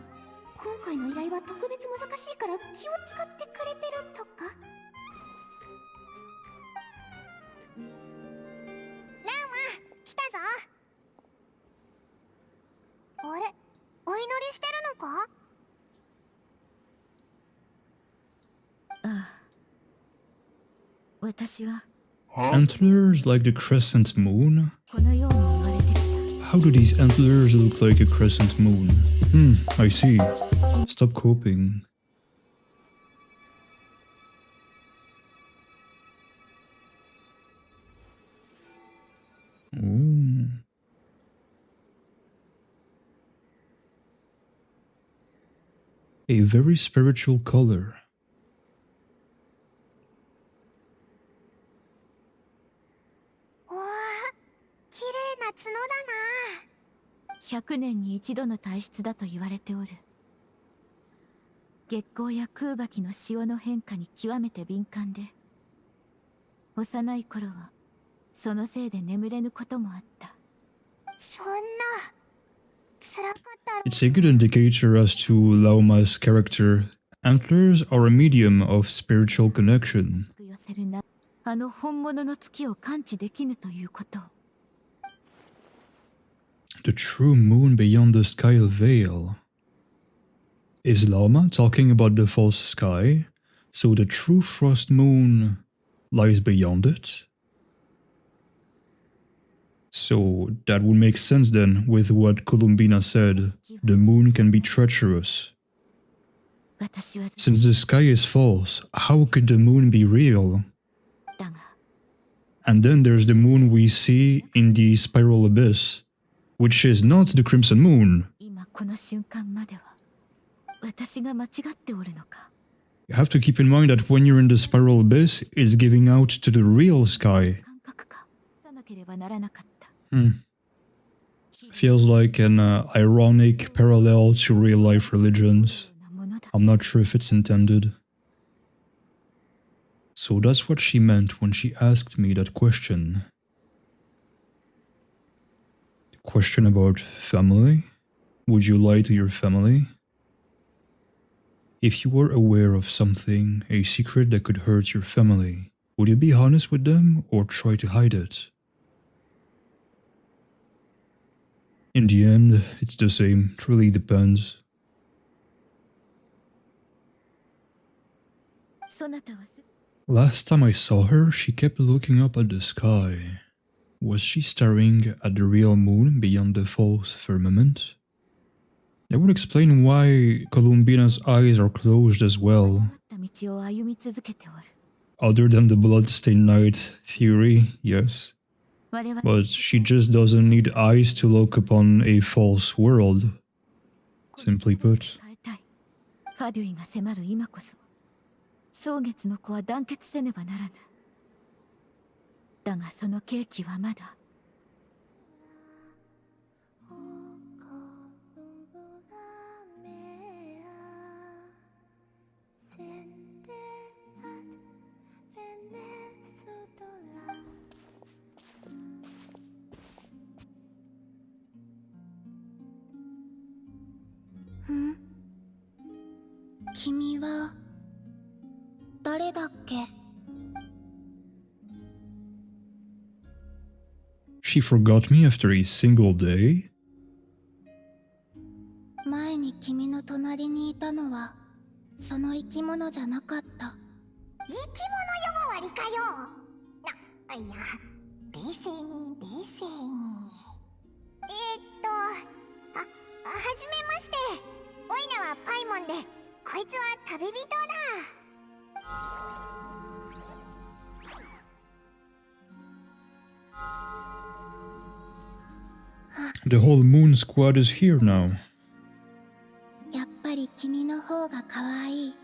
今回の依頼は特別難しいから気を使ってくれてるとか？ラウマ、来たぞ。あれ、お祈りしてるのか？ああ。私は Antlers like the crescent moon? このように言われてきた。 How do these antlers look like a crescent moon? I see. Stop coping. Ooh. A very spiritual color. 100年に一度の体質だと言われておる。月光や空爆の潮の変化に極めて敏感で、幼い頃はそのせいで眠れぬこともあった。そんな辛かったろ。 It's a good indicator as to Lauma's character. Antlers are a medium of spiritual connection. あの本物の月を感知できぬということを。 The true moon beyond the sky veil. Is Lauma talking about the false sky? So the true frost moon lies beyond it? So that would make sense then with what Columbina said. The moon can be treacherous. Since the sky is false, how could the moon be real? And then there's the moon we see in the spiral abyss, which is not the crimson moon. You have to keep in mind that when you're in the spiral abyss, it's giving out to the real sky. Feels like an ironic parallel to real-life religions. I'm not sure if it's intended. So that's what she meant when she asked me that question. The question about family? Would you lie to your family? If you were aware of something, a secret that could hurt your family, would you be honest with them or try to hide it? In the end, it's the same. It really depends. Last time I saw her, she kept looking up at the sky. Was she staring at the real moon beyond the false firmament? That would explain why Columbina's eyes are closed as well. Other than the bloodstained night theory, yes. But she just doesn't need eyes to look upon a false world. Simply put. 蒼月の子は団結せねばならぬ。だがその契機はまだ。ん？君は誰だっけ？ She forgot me after a single day? 前に君の隣にいたのはその生き物じゃなかった。生き物呼ばわりかよ。いや、冷静に冷静に。はじめまして。おいらはパイモンで、こいつは旅人だ。The whole moon squad is here now. やっぱり君の方が可愛い。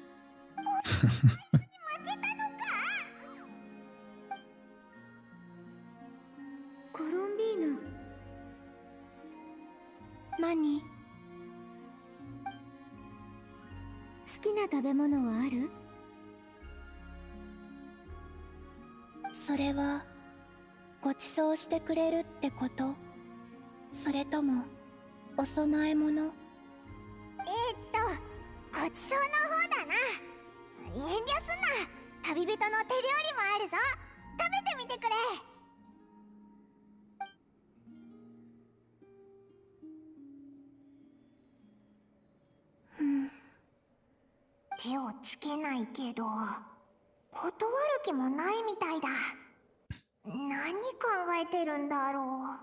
コロンビーナ。何？好きな食べ物はある？それはご馳走してくれるってこと？それともお供え物？ご馳走の方だな。遠慮すんな。旅人の手料理もあるぞ。食べてみてくれ。手をつけないけど、断る気もないみたいだ。何考えてるんだろ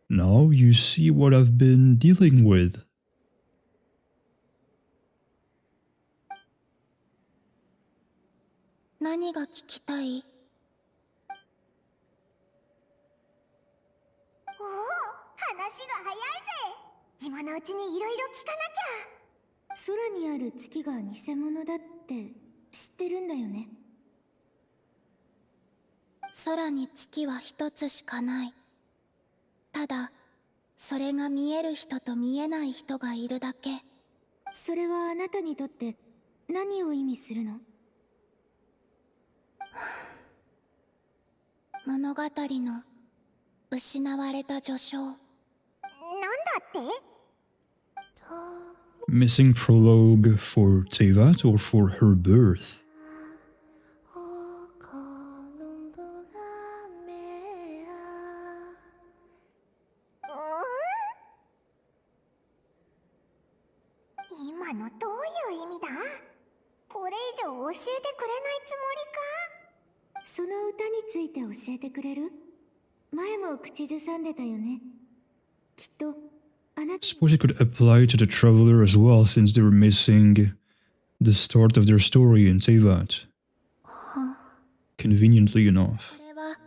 う。Now you see what I've been dealing with. 何が聞きたい？おお、話が早いぜ。今のうちにいろいろ聞かなきゃ。空にある月が偽物だって知ってるんだよね。空に月は一つしかない。ただ、それが見える人と見えない人がいるだけ。それはあなたにとって何を意味するの？物語の失われた序章。なんだって？ Missing prologue for Tevat or for her birth? 今のどういう意味だ？これ以上教えてくれないつもりか？その歌について教えてくれる？前も口ずさんでたよね。きっとあなた。 Suppose it could apply to the traveler as well, since they were missing the start of their story in Tevat. Conveniently enough. これは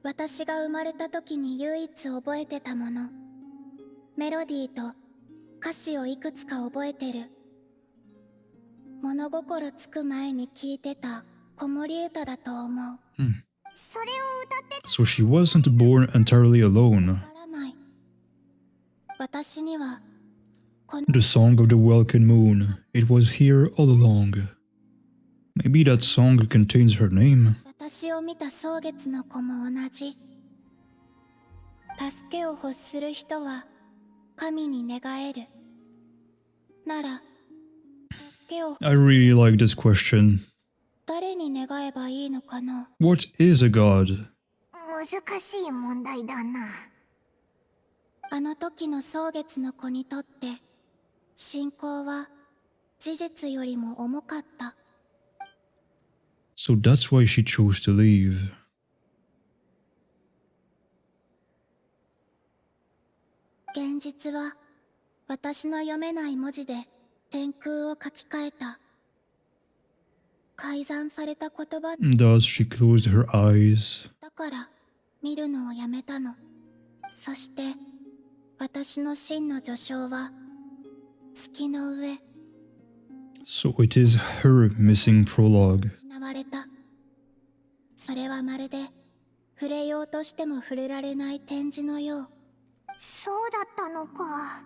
私が生まれた時に唯一覚えてたもの。メロディーと歌詞をいくつか覚えてる。物心つく前に聴いてた子守歌だと思う。それを歌ってた。 So she wasn't born entirely alone. わからない。私にはこの The song of the Welkin Moon. It was here all along. Maybe that song contains her name. 私を見た蒼月の子も同じ。助けを欲する人は神に願える。なら、助けを I really like this question. 誰に願えばいいのかな？ What is a god? 難しい問題だな。あの時の蒼月の子にとって信仰は事実よりも重かった。 So that's why she chose to leave. 現実は私の読めない文字で天空を書き換えた。改ざんされた言葉 Thus she closed her eyes. だから見るのをやめたの。そして私の真の序章は月の上。 So it is her missing prologue. 失われた。それはまるで触れようとしても触れられない展示のよう。そうだったのか。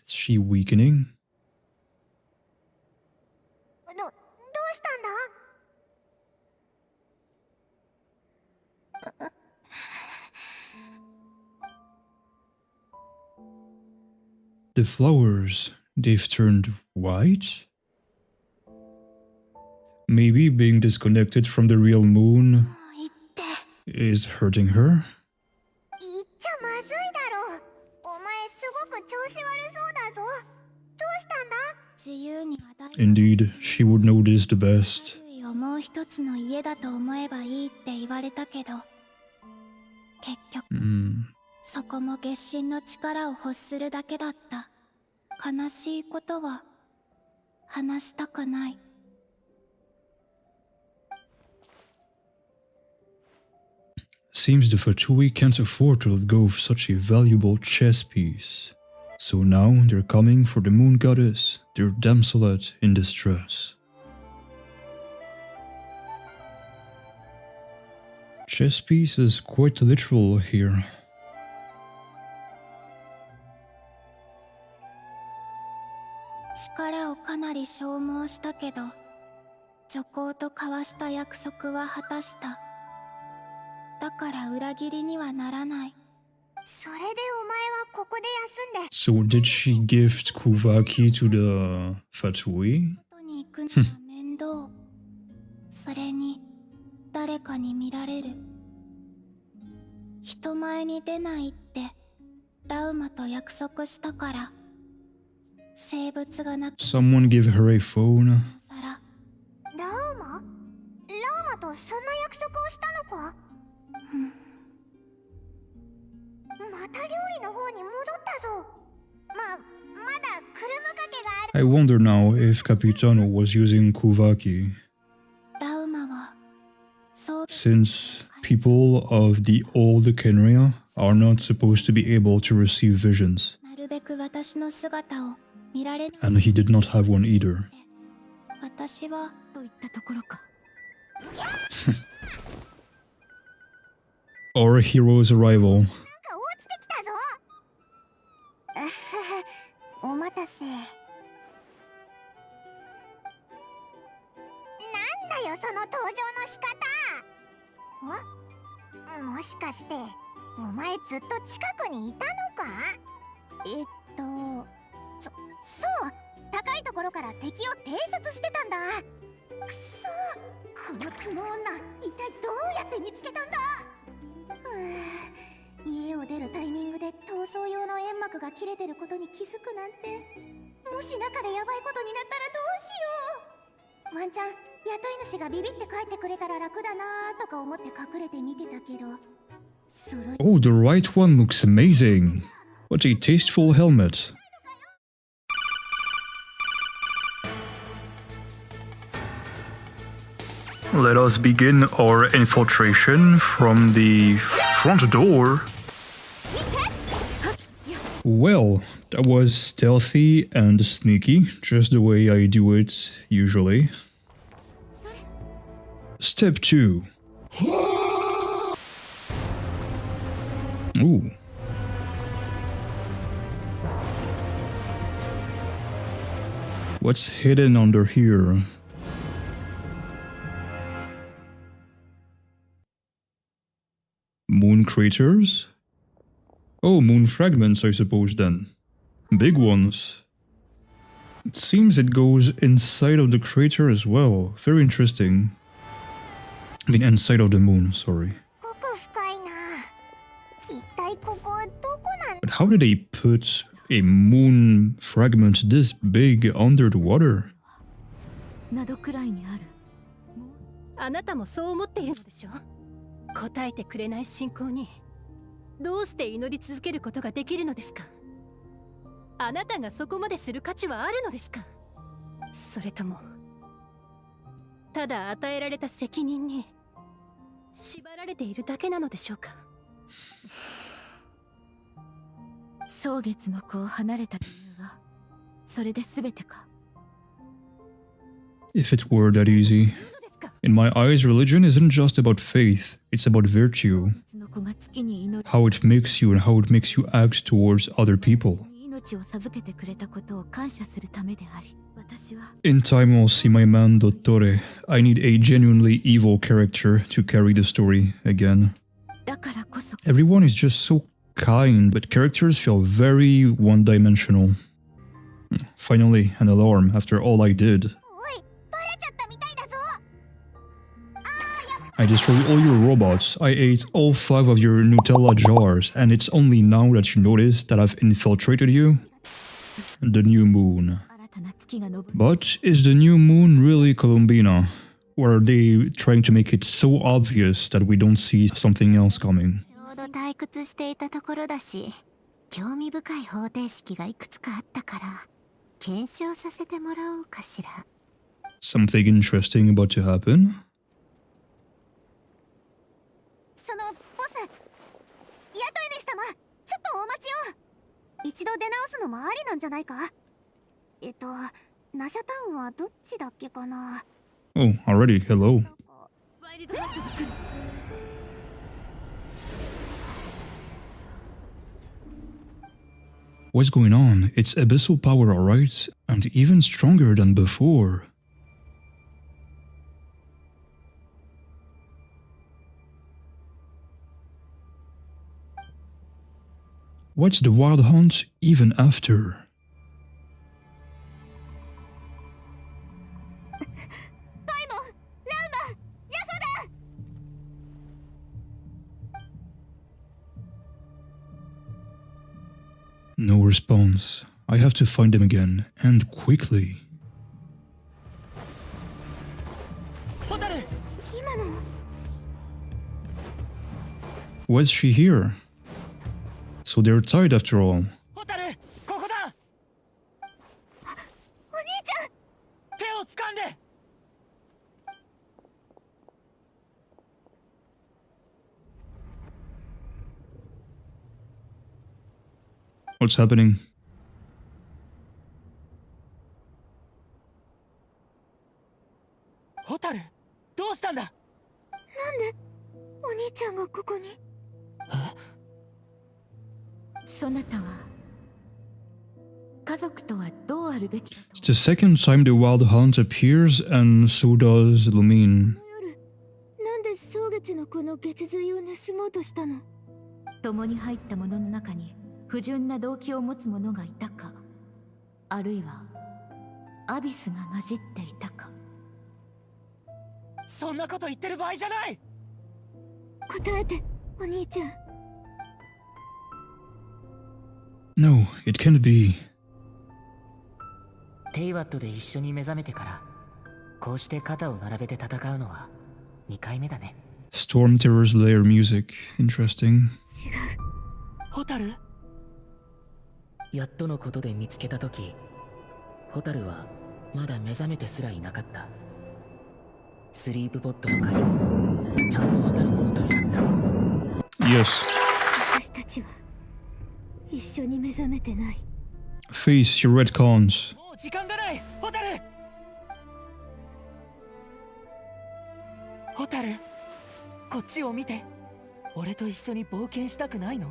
Is she weakening? the flowers. They've turned white? Maybe being disconnected from the real moon is hurting her? 言っちゃまずいだろう。お前すごく調子悪そうだぞ。どうしたんだ？自由に与え Indeed, she would know this the best. をもう一つの家だと思えばいいって言われたけど、結局、そこも月神の力を欲するだけだった。悲しいことは話したくない。Seems the Fatui can't afford to let go of such a valuable chess piece. So now they're coming for the moon goddess, their damselette in distress. Chess piece is quite literal here. 力をかなり消耗したけど、女皇と交わした約束は果たした。だから裏切りにはならない。それでお前はここで休んで。So did she gift Kuvaki to the Fatui? 外に行くのは面倒。それに誰かに見られる。人前に出ないってラウマと約束したから。生物がなく。Someone give her a phone. ラウマ？ラウマとそんな約束をしたのか？また料理の方に戻ったぞ。まだ車かけがある。I wonder now if Capitano was using Kuvaki. ラウマは、Since people of the old Kenria are not supposed to be able to receive visions. なるべく私の姿を見られ。And he did not have one either. 私はといったところか。Our hero's arrival. お待たせ。なんだよその登場の仕方。もしかしてお前ずっと近くにいたのか？そう、高いところから敵を偵察してたんだ。くそ、この角女、一体どうやって見つけたんだ？家を出るタイミングで逃走用の煙幕が切れてることに気づくなんて。もし中でヤバいことになったらどうしよう。ワンチャン雇い主がビビって帰ってくれたら楽だなとか思って隠れて見てたけど。Oh, the right one looks amazing. What a tasteful helmet. Let us begin our infiltration from the front door. Well, that was stealthy and sneaky, just the way I do it usually. Step 2. Ooh. What's hidden under here? Moon craters? Oh, moon fragments, I suppose then. Big ones. It seems it goes inside of the crater as well. Very interesting. I mean, inside of the moon, sorry. But how did they put a moon fragment this big under the water? Nod-Krai にある。あなたもそう思っているのでしょ？答えてくれない信仰にどうして祈り続けることができるのですか？あなたがそこまでする価値はあるのですか？それともただ与えられた責任に縛られているだけなのでしょうか？蒼月の子を離れた理由はそれで全てか？ If it were that easy. In my eyes, religion isn't just about faith, it's about virtue. How it makes you and how it makes you act towards other people. In time I'll see my man Dottore. I need a genuinely evil character to carry the story again. Everyone is just so kind, but characters feel very one-dimensional. Finally, an alarm after all I did. おい、バレちゃったみたいだぞ。 I destroyed all your robots, I ate all 5 of your Nutella jars, and it's only now that you notice that I've infiltrated you? The new moon. 新たな月が昇る But is the new moon really Columbina? Or are they trying to make it so obvious that we don't see something else coming? ちょうど退屈していたところだし、興味深い方程式がいくつかあったから、検証させてもらおうかしら。Something interesting about to happen? そのボス、雇い主様、ちょっとお待ちを。一度出直すのもありなんじゃないか。ナシャタウンはどっちだっけかな。 Oh, already, hello. ワイルドハットが来る。 What's going on? It's abyssal power, alright? And even stronger than before. What's the wild hunt even after? No response. I have to find them again, and quickly. ホタル Why's she here? So they're tied after all. ホタルここだお兄ちゃん、手を掴んで What's happening? ホタルどうしたんだなんでお兄ちゃんがここに。そなたは家族とはどうあるべきだ It's the second time the wild hunt appears, and so does Lumine. 夜、なんで蒼月のこの月髄を盗もうとしたの。と共に入った者の中に不純な動機を持つ者がいたか、あるいはアビスが混じっていたか。そんなこと言ってる場合じゃない答えて、お兄ちゃん。 No, it can't be. テイワットで一緒に目覚めてからこうして肩を並べて戦うのは2回目だね。 Storm Terror's layer music. Interesting. ホタルやっとのことで見つけたとき、ホタルはまだ目覚めてすらいなかった。スリープポットの鍵もちゃんとホタルの元にあった。 Yes. 私たちは一緒に目覚めてない。 Face your red cons. もう時間がない、ホタル。ホタル、こっちを見て。俺と一緒に冒険したくないの？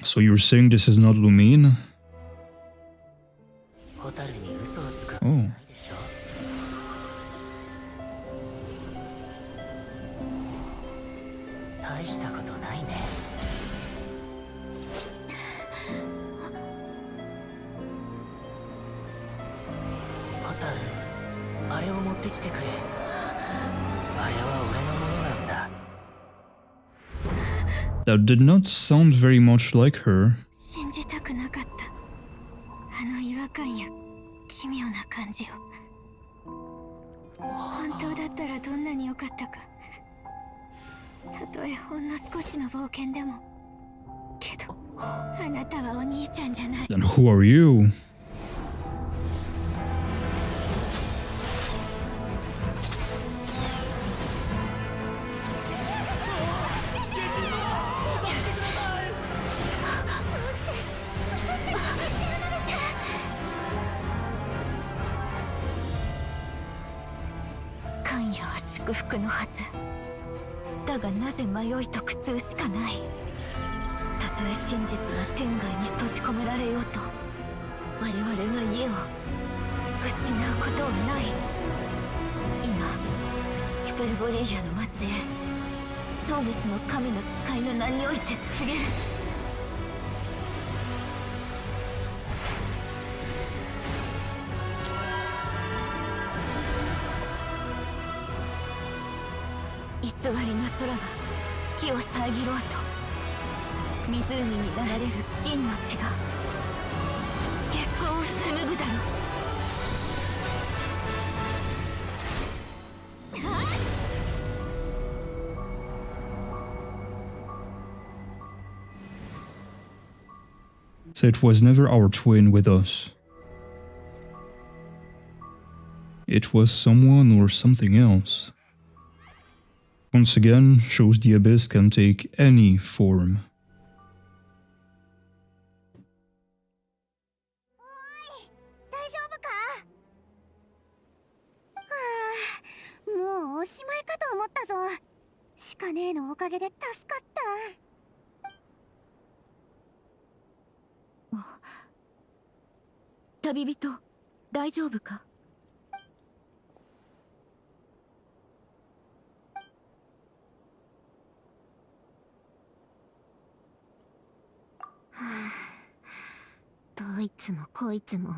So you're saying this is not Lumine? ホタルに嘘をつくわ Oh. けないでしょ。大したことないね。ホタル、あれを持ってきてくれ。あれは俺のものなんだ。 That did not sound very much like her. 信じたくなかった。あの違和感や奇妙な感じを。本当だったらどんなに良かったか。たとえほんの少しの冒険でも。けど、あなたはお兄ちゃんじゃない。 Then who are you?「関与は祝福のはず。だがなぜ迷いと苦痛しかない。たとえ真実が天外に閉じ込められようと、我々が家を失うことはない。今ヒペルボレイヤの末裔、蒼月の神の使いの名において告げる。偽りの空が月を遮ろうと湖に流れる銀の血が月光を紡ぐだろう。So it was never our twin with us. It was someone or something else. Once again, shows the abyss can take any form. 大丈夫か？はあ、もうおしまいかと思ったぞ。シカ姉のおかげで助かった。旅人、大丈夫か？どいつもこいつも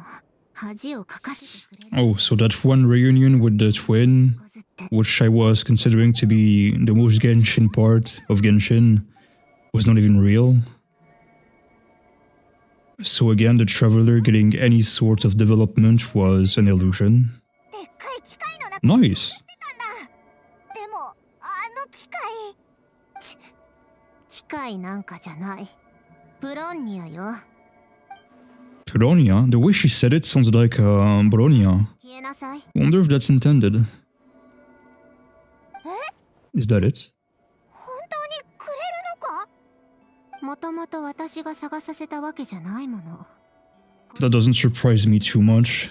恥をかかせてくれる。 Oh, so that one reunion with the twin, which I was considering to be the most Genshin part of Genshin, was not even real. So again, the traveler getting any sort of development was an illusion. でっかい機械の中 Nice. にしてたんだ。でも機械。機械なんかじゃない。ブロンニアよ。 Pironia? The way she said it sounds like Bronia. 消えなさい。 Wonder if that's intended. Is that it? 本当にくれるのか？もともと私が探させたわけじゃないもの。 That doesn't surprise me too much.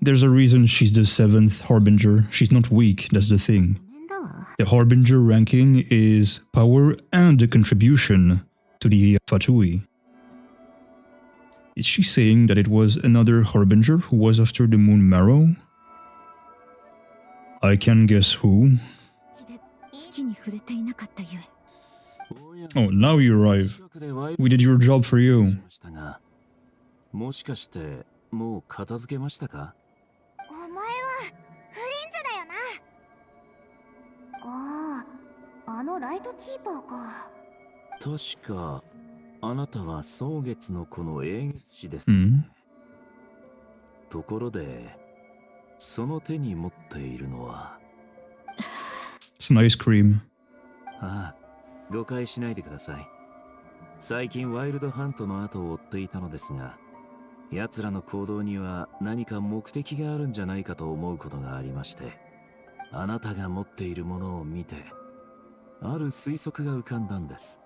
There's a reason she's the 7th Harbinger. She's not weak, that's the thing. ごめんだわ。 The Harbinger ranking is power and the contribution to the Fatui. Is she saying that it was another Harbinger who was after the Moon Marrow? I can guess who. 月に触れていなかったゆえ。 Oh, now you arrive. We did your job for you. もしかしてもう片付けましたか？お前はフリンズだよな。あのライトキーパーか。確かあなたは蒼月の子の英月師ですね。ところでその手に持っているのは。It's an ice cream. ああ、誤解しないでください。最近ワイルドハントの後を追っていたのですが、奴らの行動には何か目的があるんじゃないかと思うことがありまして、あなたが持っているものを見て、ある推測が浮かんだんです。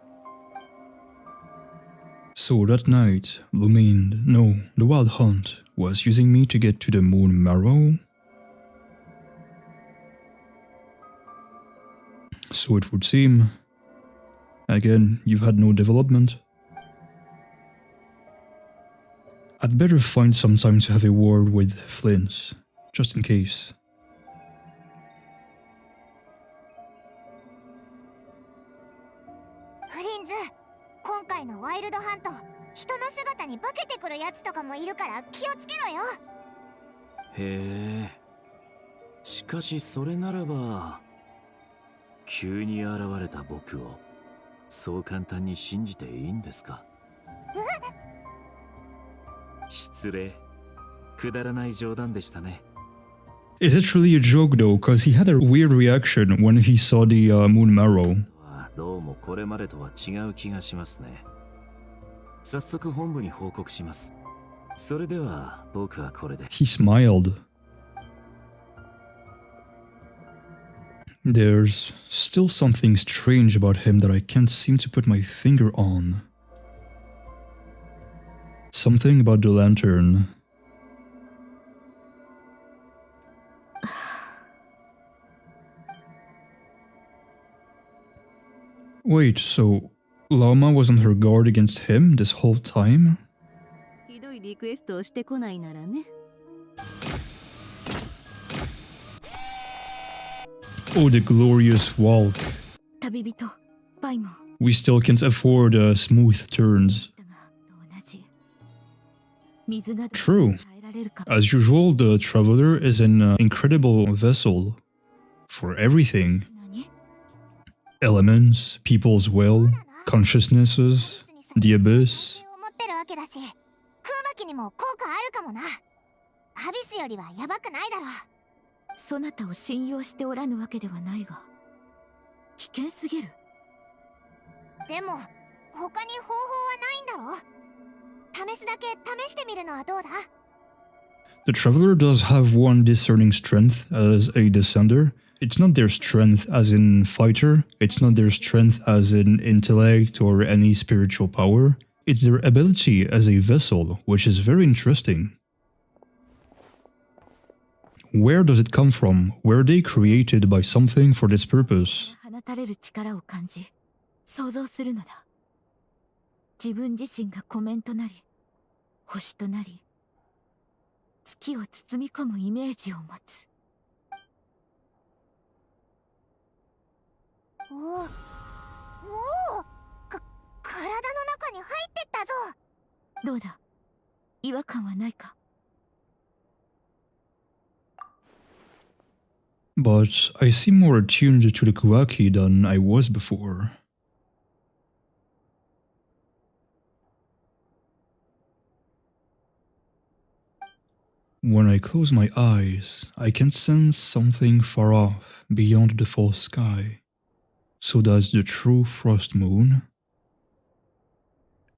So that night, Lumine, no, the Wild Hunt, was using me to get to the Moon Marrow? So it would seem. Again, you've had no development. I'd better find some time to have a word with Flins, just in case. フリンズ、今回のワイルドハント、人の姿に化けてくるやつとかもいるから気をつけろよ。へえ。しかしそれならば、急に現れた僕をそう簡単に信じていいんですか？失礼。くだらない冗談でしたね。Is it really a joke though? Because he had a weird reaction when he saw the Moon Marrow. どうもこれまでとは違う気がしますね。早速本部に報告します。それでは僕はこれで。He smiled. There's still something strange about him that I can't seem to put my finger on. Something about the lantern. Wait, so Lama was on her guard against him this whole time? ひどいリクエストをしてこないならね。Oh, the glorious walk. 旅人、バイモン。 We still can't afford smooth turns. True. As usual, the Traveler is an incredible vessel for everything. Elements, people's will, consciousnesses, the abyss. 持ってるわけだし、空爆機にも効果あるかもな。アビスよりはヤバくないだろ。そなたを信用しておらぬわけではないが、危険すぎる。でも他に方法はないんだろ。試すだけ試してみるのはどうだ？ The Traveler does have one discerning strength as a Descender. It's not their strength as in fighter, it's not their strength as in intellect or any spiritual power. It's their ability as a vessel, which is very interesting. Where does it come from? Were they created by something for this purpose? 放たれる力を感じ、想像するのだ。自分自身が湖面となり、星となり、月を包み込むイメージを持つ。おお、体の中に入ってったぞ。どうだ、違和感はないか？ But I seem more attuned to the Kuaki than I was before. When I close my eyes, I can sense something far off, beyond the false sky. So does the true frost moon?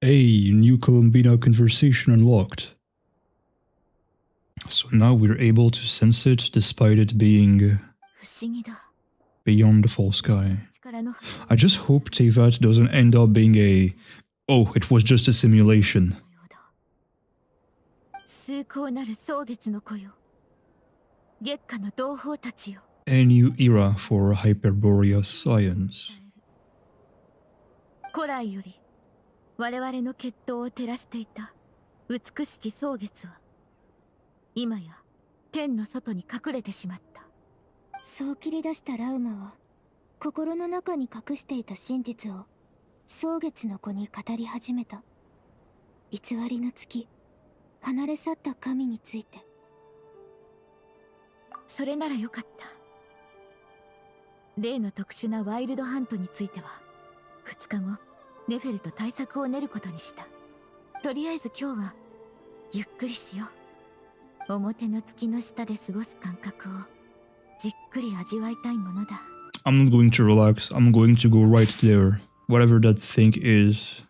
Hey, new Columbina conversation unlocked. So now we're able to sense it despite it being beyond the false sky. I just hope Tevat doesn't end up being a, oh, it was just a simulation. A new era for Hyperborean science. 古来より我々の血統を照らしていた美しき蒼月は今や天の外に隠れてしまった。そう切り出したラウマは心の中に隠していた真実を蒼月の子に語り始めた。偽りの月、離れ去った神について。それならよかった。例の特殊なワイルドハントについては2日後ネフェルと対策を練ることにした。とりあえず今日はゆっくりしよう。表の月の下で過ごす感覚をじっくり味わいたいものだ。 I'm not going to relax, I'm going to go right there. Whatever that thing is.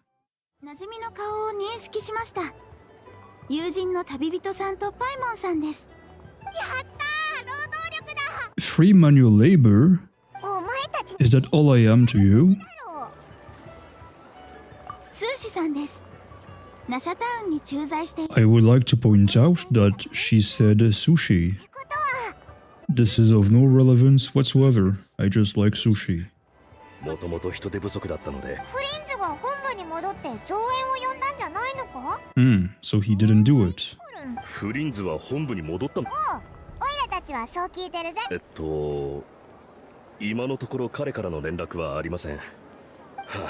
馴染みの顔を認識しました。友人の旅人さんとパイモンさんです。やったー、労働力だ。 Free manual labor? お前たち Is that all I am to you? スーシさんです。ナシャタウンに駐在している。 I would like to point out that she said sushi. This is of no relevance whatsoever. I just like sushi. もともと人手不足だったので。フリンズが本部に戻って増援を呼んだんじゃないのか？ So he didn't do it. フリンズは本部に戻ったの？おいらたちはそう聞いてるぜ。今のところ彼からの連絡はありません。はあ、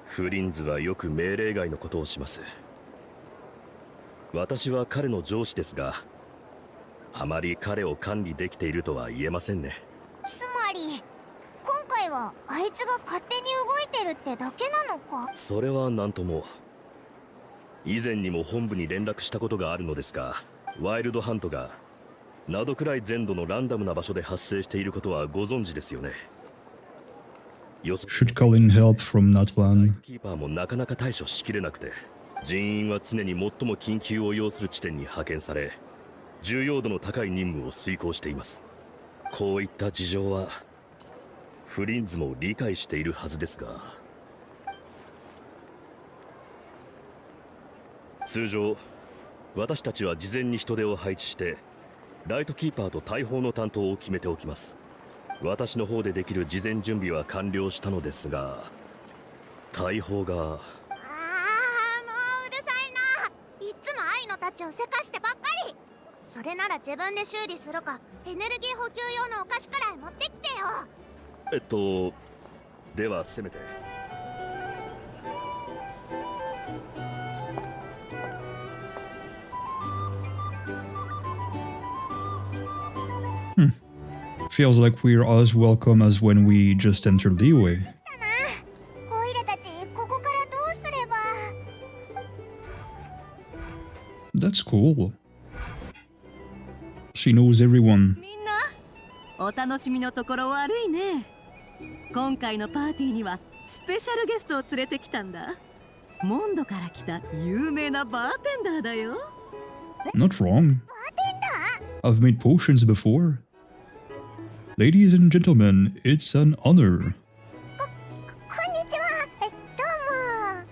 フリンズはよく命令外のことをします。私は彼の上司ですが、あまり彼を管理できているとは言えませんね。つまり今回はあいつが勝手に動いてるってだけなのか？それは何とも。以前にも本部に連絡したことがあるのですが、ワイルドハントがナドクライ全土のランダムな場所で発生していることはご存知ですよね。Should call in help from Natlan. キーパーもなかなか対処しきれなくて、人員は常に最も緊急を要する地点に派遣され、重要度の高い任務を遂行しています。こういった事情はフリンズも理解しているはずですが、通常私たちは事前に人手を配置してライトキーパーと大砲の担当を決めておきます。私の方でできる事前準備は完了したのですが、大砲が。もううるさいな。いつも愛のたちをせかしてばっかり。それなら自分で修理するか、エネルギー補給用のお菓子くらい持ってきてよ。ではせめて。feels like we're as welcome as when we just entered Liyue. オイラたちここからどうすれば。 That's cool. She knows everyone. みんなお楽しみのところ悪いね。今回のパーティーにはスペシャルゲストを連れてきたんだ。モンドから来た有名なバーテンダーだよ。 Not wrong. I've made potions before. Ladies and gentlemen, it's an honor. こんにちは。どう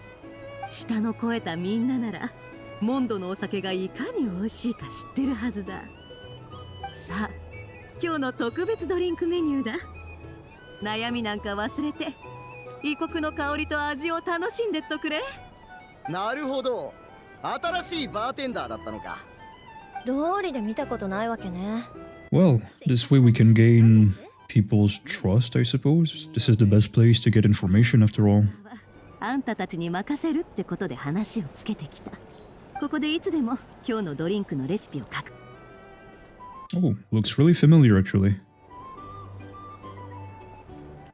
も。舌の肥えたみんなならモンドのお酒がいかに美味しいか知ってるはずだ。さあ今日の特別ドリンクメニューだ。悩みなんか忘れて異国の香りと味を楽しんでっとくれ。なるほど、新しいバーテンダーだったのか。道理で見たことないわけね。 Well, this way we can gain people's trust, I suppose. This is the best place to get information after all. あんたたちに任せるってことで話をつけてきた。ここでいつでも今日のドリンクのレシピを書く。 Oh, looks really familiar actually.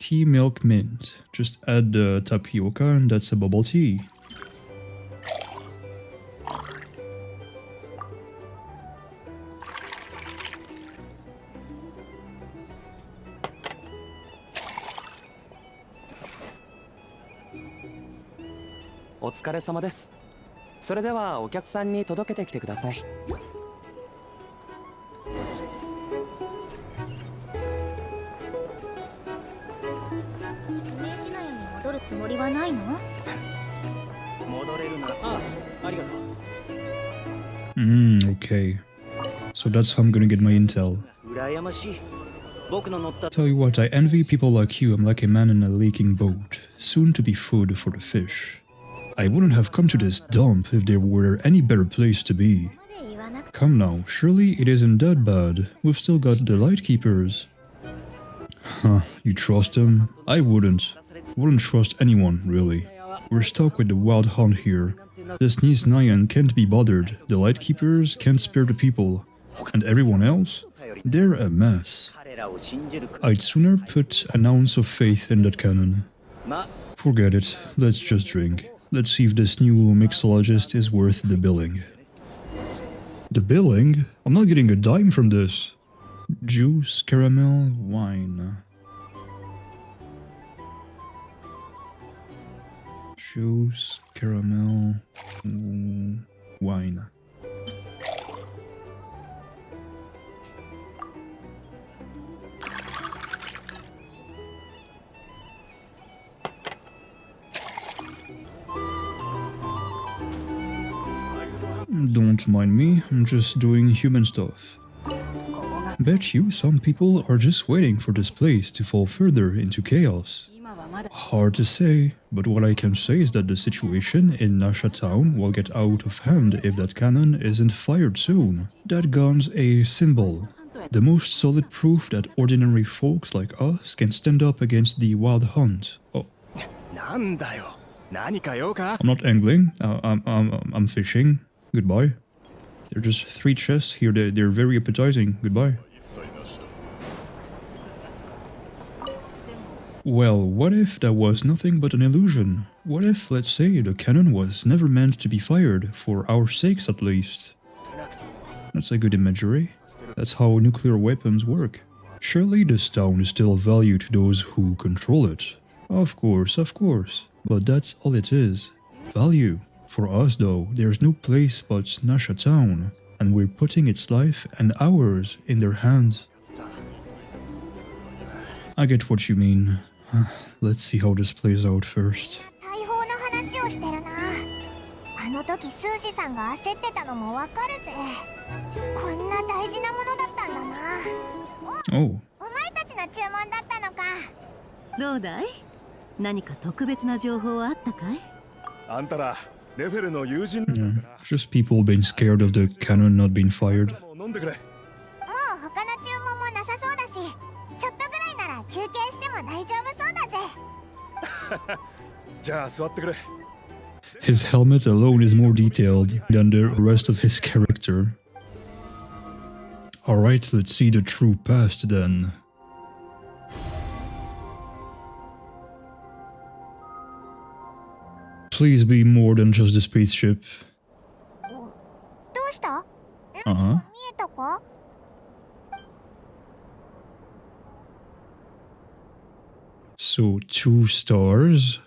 Tea milk mint. Just add the tapioca and that's a bubble tea.お疲れ様です。それではお客さんに届けてきてください。明治納屋に戻るつもりはないの？戻れるなら、ありがとう。Okay. So that's how I'm gonna get my intel. 羨ましい。僕の乗った。 Tell you what, I envy people like you. I'm like a man in a leaking boat, soon to be food for the fish. I wouldn't have come to this dump if there were any better place to be. Come now, surely it isn't that bad. We've still got the Lightkeepers. Huh, you trust them? I wouldn't. Wouldn't trust anyone, really. We're stuck with the Wild Hunt here. This Nis Nyan can't be bothered. The Lightkeepers can't spare the people. And everyone else? They're a mess. I'd sooner put an ounce of faith in that cannon. Forget it, let's just drink. Let's see if this new mixologist is worth the billing. The billing? I'm not getting a dime from this. Juice, caramel, wine. Juice, caramel, wine. Don't mind me, I'm just doing human stuff. Bet you some people are just waiting for this place to fall further into chaos. Hard to say, but what I can say is that the situation in Nasha Town will get out of hand if that cannon isn't fired soon. That gun's a symbol. The most solid proof that ordinary folks like us can stand up against the Wild Hunt. Oh. I'm not angling, I'm fishing. Goodbye. There are just 3 chests here, they're very appetizing. Goodbye. Well, what if that was nothing but an illusion? What if, let's say, the cannon was never meant to be fired, for our sakes at least? That's a good imagery. That's how nuclear weapons work. Surely this town is still of value to those who control it. Of course, but that's all it is. Value. For us though, there's no place but Nasha Town, and we're putting its life and ours in their hands. I get what you mean. Let's see how this plays out first. 大砲の話をしてるな。あの時スーシさんが焦ってたのもわかるぜ。こんな大事なものだったんだな。Oh. お前たちの注文だったのか。どうだい？何か特別な情報はあったかい？あんたらレフェルの友人 Just people being scared of the cannon not being fired. 飲んでくれ。もう他の注文もなさそうだし、ちょっとぐらいなら休憩しても大丈夫そうだぜ。じゃあ座ってくれ。 His helmet alone is more detailed than the rest of his character. Alright, let's see the true past then. Please be more than just the spaceship. どうした？ Uh-huh. 見えたか？ So, 2 stars.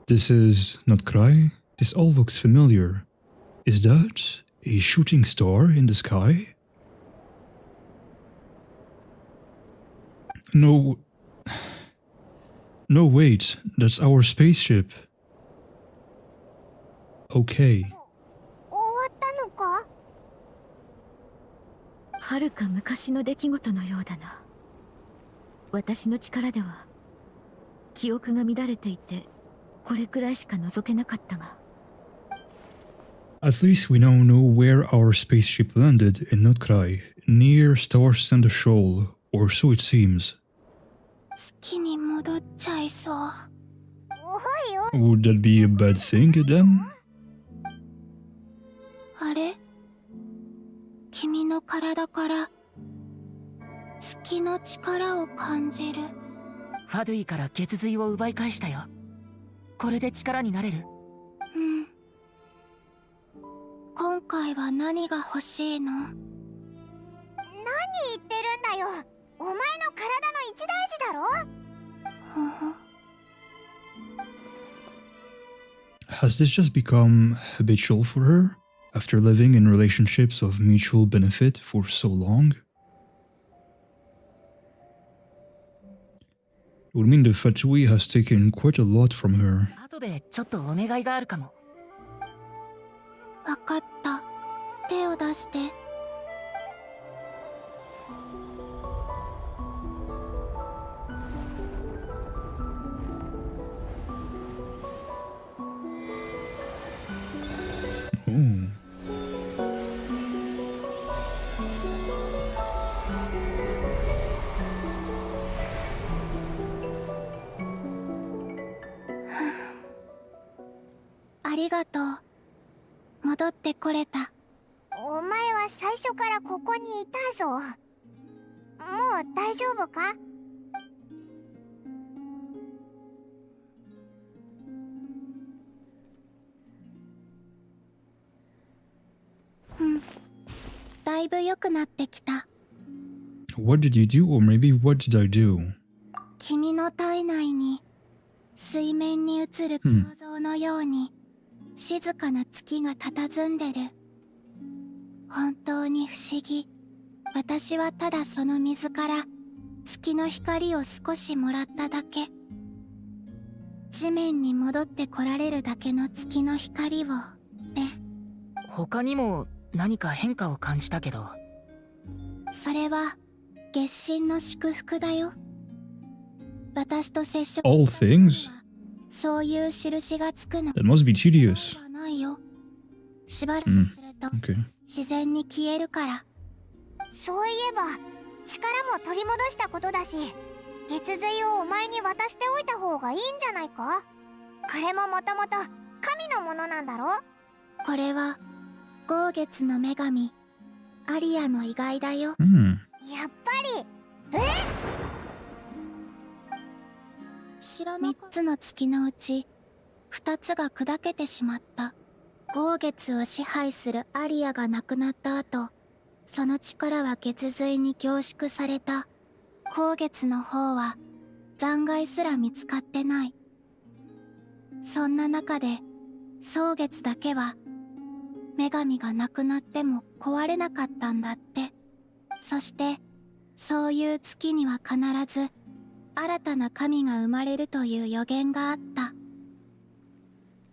This is Nod-Krai. This all looks familiar. Is that a shooting star in the sky? No. No, wait. That's our spaceship. Okay. 終わったのか？はるか昔の出来事のようだな。私の力では記憶が乱れていてこれくらいしか覗けなかったが。At least we now know where our spaceship landed in Nod-Krai, near Star Sender Shoal, or so it seems. 月に戻っちゃいそう。おいおい。 Would that be a bad thing then? あれ？君の体から月の力を感じる。ファドゥイから血髄を奪い返したよ。これで力になれる？うん。今回は何が欲しいの？何言ってるんだよ。お前の体の一大事だろ。Has this just become habitual for her, after living in relationships of mutual benefit for so long? It would mean the Fatui has taken quite a lot from her. 後でちょっとお願いがあるかも。わかった。手を出して。Oh. ありがとう。戻ってこれた。お前は最初からここにいたぞ。もう大丈夫か？うん。だいぶ良くなってきた。What did you do, or maybe what did I do? 君の体内に水面に映る鏡像のように、静かな月が佇んでる。本当に不思議。私はただその水から月の光を少しもらっただけ。地面に戻ってこられるだけの月の光をね。他にも何か変化を感じたけど。それは月神の祝福だよ。私と接触 All things? そういう印がつくの。 That must be tedious. ないよ。しばらくすると、Okay. 自然に消えるから。そういえば力も取り戻したことだし、月髄をお前に渡しておいた方がいいんじゃないか？これももともと神のものなんだろ？これは豪月の女神アリアの遺骸だよ。Hmm. やっぱり。3つの月のうち2つが砕けてしまった。豪月を支配するアリアが亡くなった後、その力は月髄に凝縮された。後月の方は残骸すら見つかってない。そんな中で蒼月だけは女神が亡くなっても壊れなかったんだって。そしてそういう月には必ず新たな神が生まれるという予言があった。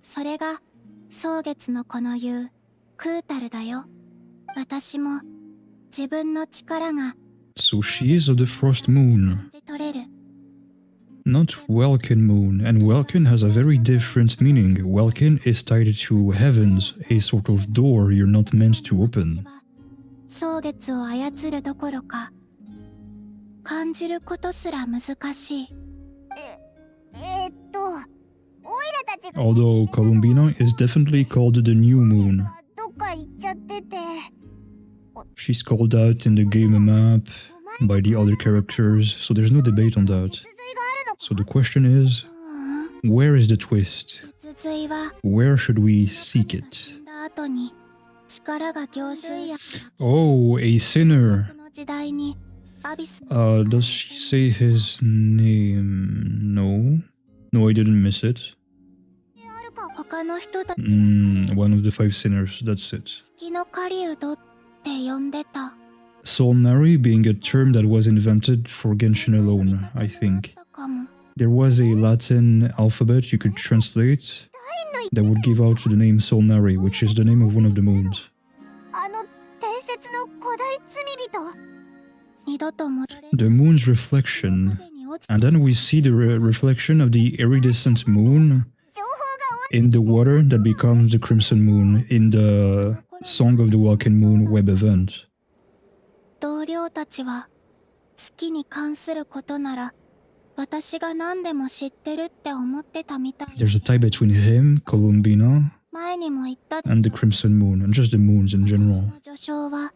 それが蒼月の子の言うクータルだよ。私も自分の力が So she is of the frost moon. 感じ取れる。Not Welkin moon, and Welkin has a very different meaning. Welkin is tied to heavens, a sort of door you're not meant to open. 蒼月を操るどころか感じることすら難しい。オイラたちが Although Columbina is definitely called the new moon. どっか行っちゃってて。She's called out in the game map by the other characters, so there's no debate on that. So the question is, Where is the twist? 血髄は Where should we seek 死 it? んだ後に力が凝集や Oh, a sinner. この時代にアビス Does she say his name? No. No, I didn't miss it. 他の人たち One of the 5 sinners, that's it. 月の狩人って呼んでた Solnari being a term that was invented for Genshin alone, I think. かも There was a Latin alphabet you could translate that would give out the name Solnari, which is the name of one of the moons. あの伝説の古代罪人二度と戻れ The moon's reflection, and then we see the reflection of the iridescent moon in the water that becomes the crimson moon in the Song of the Walking Moon web event. 同僚たちは月に関することなら私が何でも知ってるって思ってたみたい There's a tie between him, Columbina, 前にも言ったで and the crimson moon, and just the moons in general. 序章は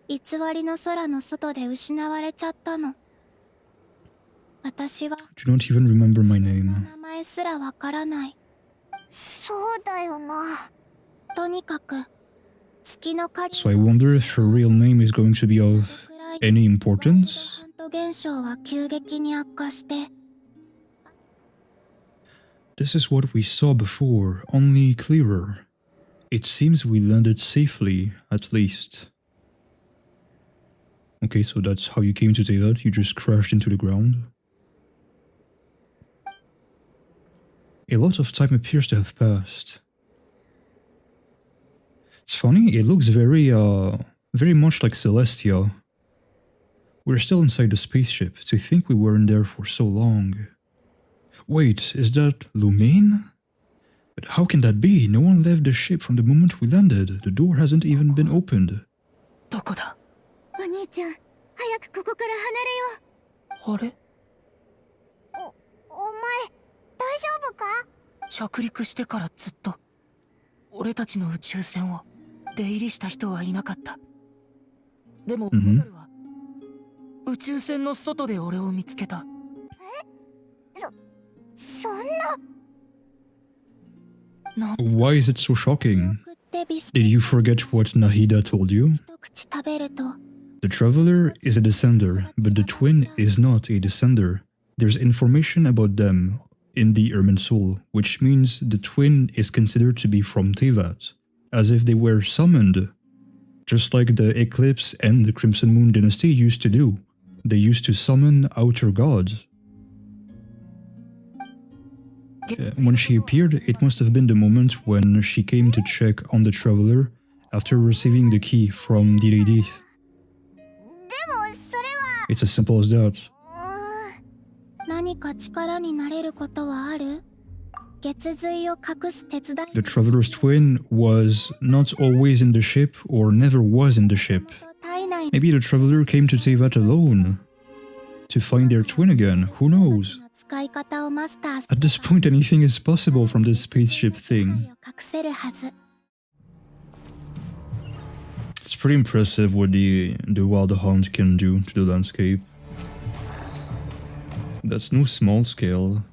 偽りの空の外で失われちゃったの私は Do not even remember my name. 名前すらわからないそうだよなとにかく月の狩 So I wonder if her real name is going to be of any importance? ハント現象は急激に悪化して This is what we saw before, only clearer. It seems we landed safely, at least. Okay, so that's how you came to say that? You just crashed into the ground? A lot of time appears to have passed. It's funny, it looks very much like Celestia. We're still inside the spaceship. To think we weren't there for so long. Wait, is that Lumine? But how can that be? No one left the ship from the moment we landed. The door hasn't even been opened. どこだお兄ちゃん早くここから離れよあれお前大丈夫か着陸してからずっと俺たちの宇宙船を出入りした人はいなかった。でも、ホタルは宇宙船の外で俺を見つけた。そんな Why is it so shocking? Did you forget what Nahida told you? 口食べると The Traveler is a descender, but the Twin is not a descender. There's information about them in the Ermin Soul, which means the Twin is considered to be from Tevat, as if they were summoned, just like the Eclipse and the Crimson Moon Dynasty used to do. They used to summon outer gods. When she appeared, it must have been the moment when she came to check on the Traveler after receiving the key from the lady. It's as simple as that. 何か力になれることはある月髄を隠す手伝い The Traveler's twin was not always in the ship or never was in the ship. Maybe the Traveler came to Tevat alone to find their twin again. Who knows? 使い方をマスター At this point, anything is possible from this spaceship thing. 隠せるはず It's pretty impressive what the Wild Hunt can do to the landscape. That's no small scale.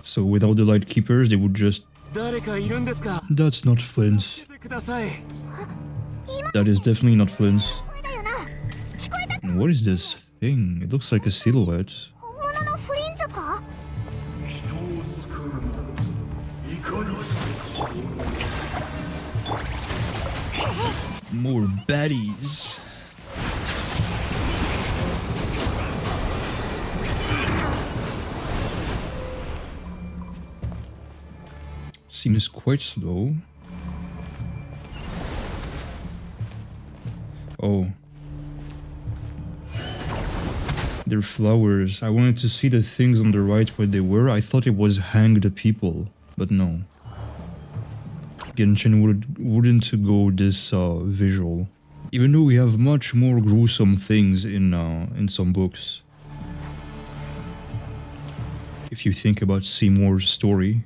So without the Light Keepers, they would just... That's not Flins. That is definitely not Flins. And what is this thing? It looks like a silhouette. 本物のフリンズか More baddies. Seems quite slow. Oh. They're flowers. I wanted to see the things on the right where they were. I thought it was hanged people, but no. Genshin wouldn't go this visual. Even though we have much more gruesome things in some books. If you think about Seymour's story.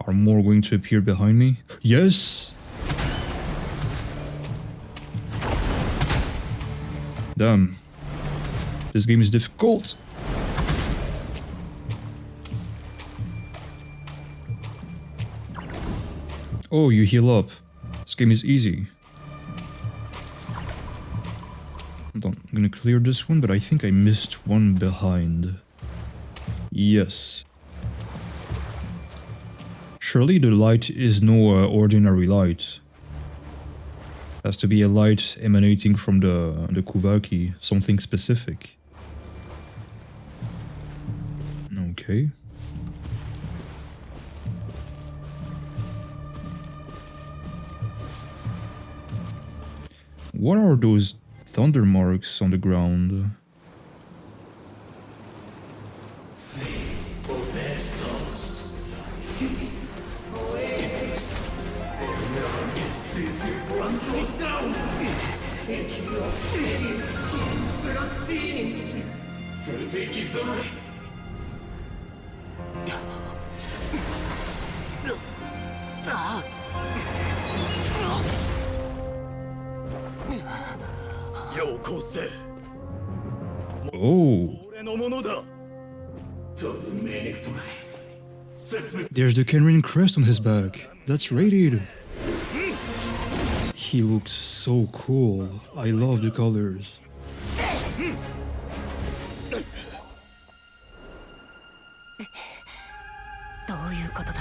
Are more going to appear behind me? Yes! Damn. This game is difficult. Oh, you heal up. This game is easy. Hold on, I'm gonna clear this one, but I think I missed one behind. Yes. Surely the light is no ordinary light. It has to be a light emanating from the Kuvaki, something specific. Okay. What are those thunder marks on the ground? Oh. There's the Kenrin crest on his back. That's rated. He looks so cool. I love the colors. どういうことだ。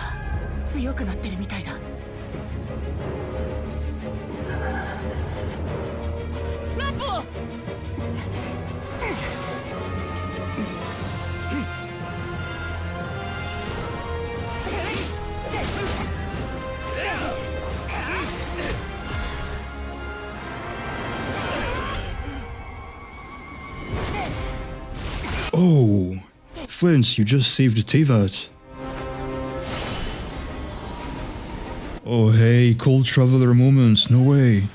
強くなってるみたいだ。ランプを。Oh, Flins, you just saved Tevat. Oh hey, cold traveler moments, no way.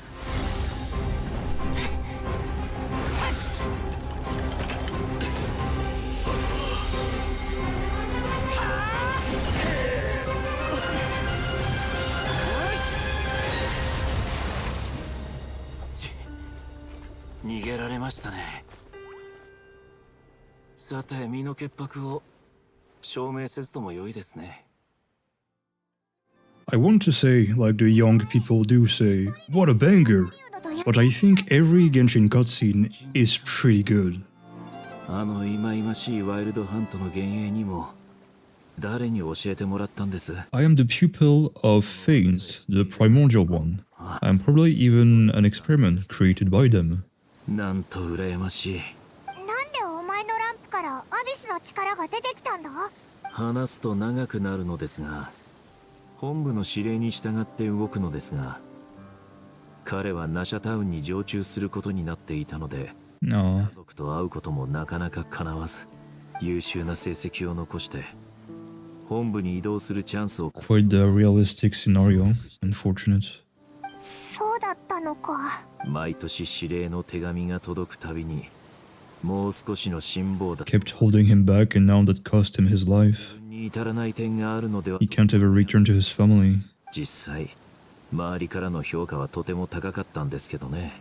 I want to say, like the young people do say, what a banger! But I think every Genshin cutscene is pretty good. I am the pupil of Fanes, the primordial one. I am probably even an experiment created by them. なんでお前のランプからアビスの力が出てきたんだ？話すと長くなるのですが、本部の指令に従って動くのですが、彼はナシャタウンに常駐することになっていたので、家族と会うこともなかなか叶わず、優秀な成績を残して本部に移動するチャンスを。Quite the realistic scenario, unfortunate. そうだったのか。毎年指令の手紙が届くたびに、もう少しの辛抱だ。Kept holding him back, and now that cost him his life. に至らない点があるのでは。He can't ever return to his family. 実際、周りからの評価はとても高かったんですけどね。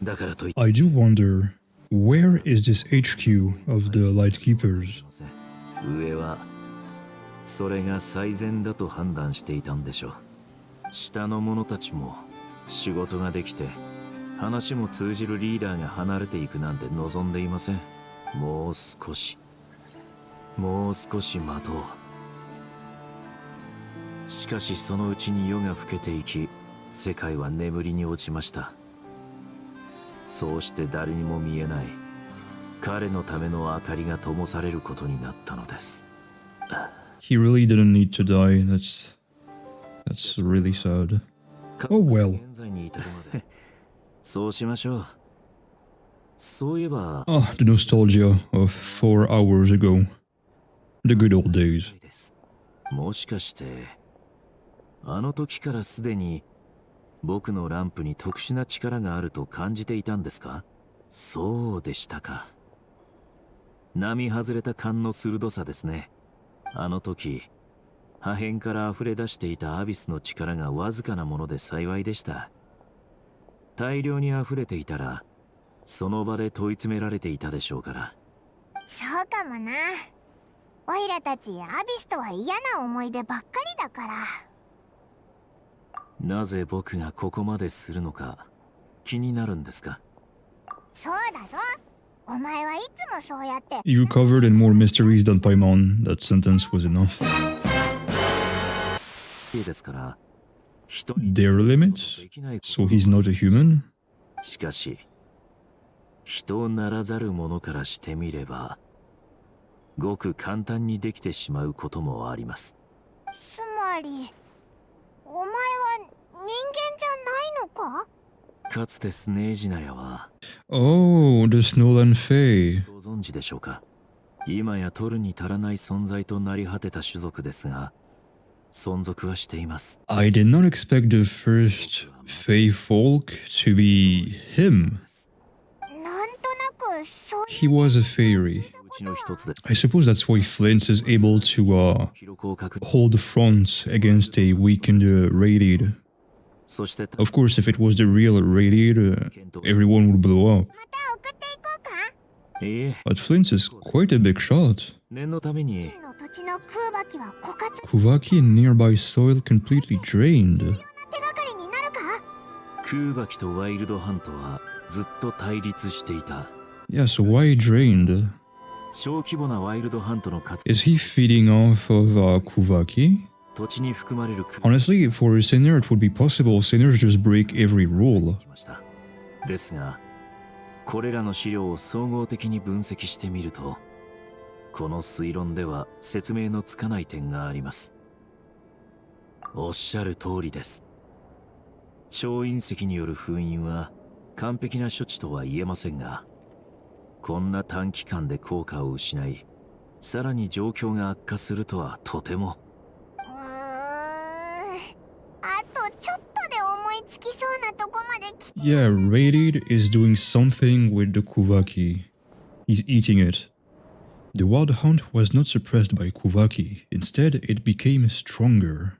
だからといって。I do wonder, where is this HQ of the Lightkeepers? 上はそれが最善だと判断していたんでしょう。下の者たちも仕事ができて話も通じるリーダーが離れていくなんて望んでいません。もう少し待とう。しかしそのうちに夜が更けていき、世界は眠りに落ちました。そうして誰にも見えない彼のための明かりが灯されることになったのです。He really didn't need to die. That's really sad. Oh well. そうしましょう。そういえば。Ah, the nostalgia of 4 hours ago. The good old days. もしかしてあの時からすでに僕のランプに特殊な力があると感じていたんですか？そうでしたか。並外れた勘の鋭さですね。あの時破片から溢れ出していたアビスの力がわずかなもので幸いでした。大量に溢れていたらその場で問い詰められていたでしょうから。そうかもな。オイラたちアビスとは嫌な思い出ばっかりだから。なぜ僕がここまでするのか気になるんですか？そうだぞ。お前はいつもそうやって。 You covered in more mysteries than Paimon. That sentence was enough. ですから、 Their limits? So he's not a human? しかし、人ならざる者からしてみれば、ごく簡単にできてしまうこともあります。つまり、お前は人間じゃないのか？かつてスネージナヤは、Oh, the Snowland Fae. ご存知でしょうか？今や取るに足らない存在となり果てた種族ですが、存続はしています。I did not expect the first Fae folk to be him. He was a fairy. I suppose that's why Flins is able to hold the front against a weakened Radiate. Of course, if it was the real Radiate, everyone would blow up. But Flins is quite a big shot. Kuvaki and nearby soil completely drained. 空爆とワイルドハントはずっと対立していた。Yeah, so why drained? 小規模なワイルドハントの活 Is he feeding off of Kuvaki? 土地に含まれる Honestly, for a sinner it would be possible. Sinners just break every rule. ですが、これらの資料を総合的に分析してみると、この推論では説明のつかない点があります。おっしゃる通りです。超隕石による封印は完璧な処置とは言えませんが、こんな短期間で効果を失い、さらに状況が悪化するとはとても。あとちょっとで思いつきそうなとこまで来て。 Yeah, Radiate is doing something with the Kuvaki. He's eating it. The Wild Hunt was not suppressed by Kuvaki. Instead, it became stronger.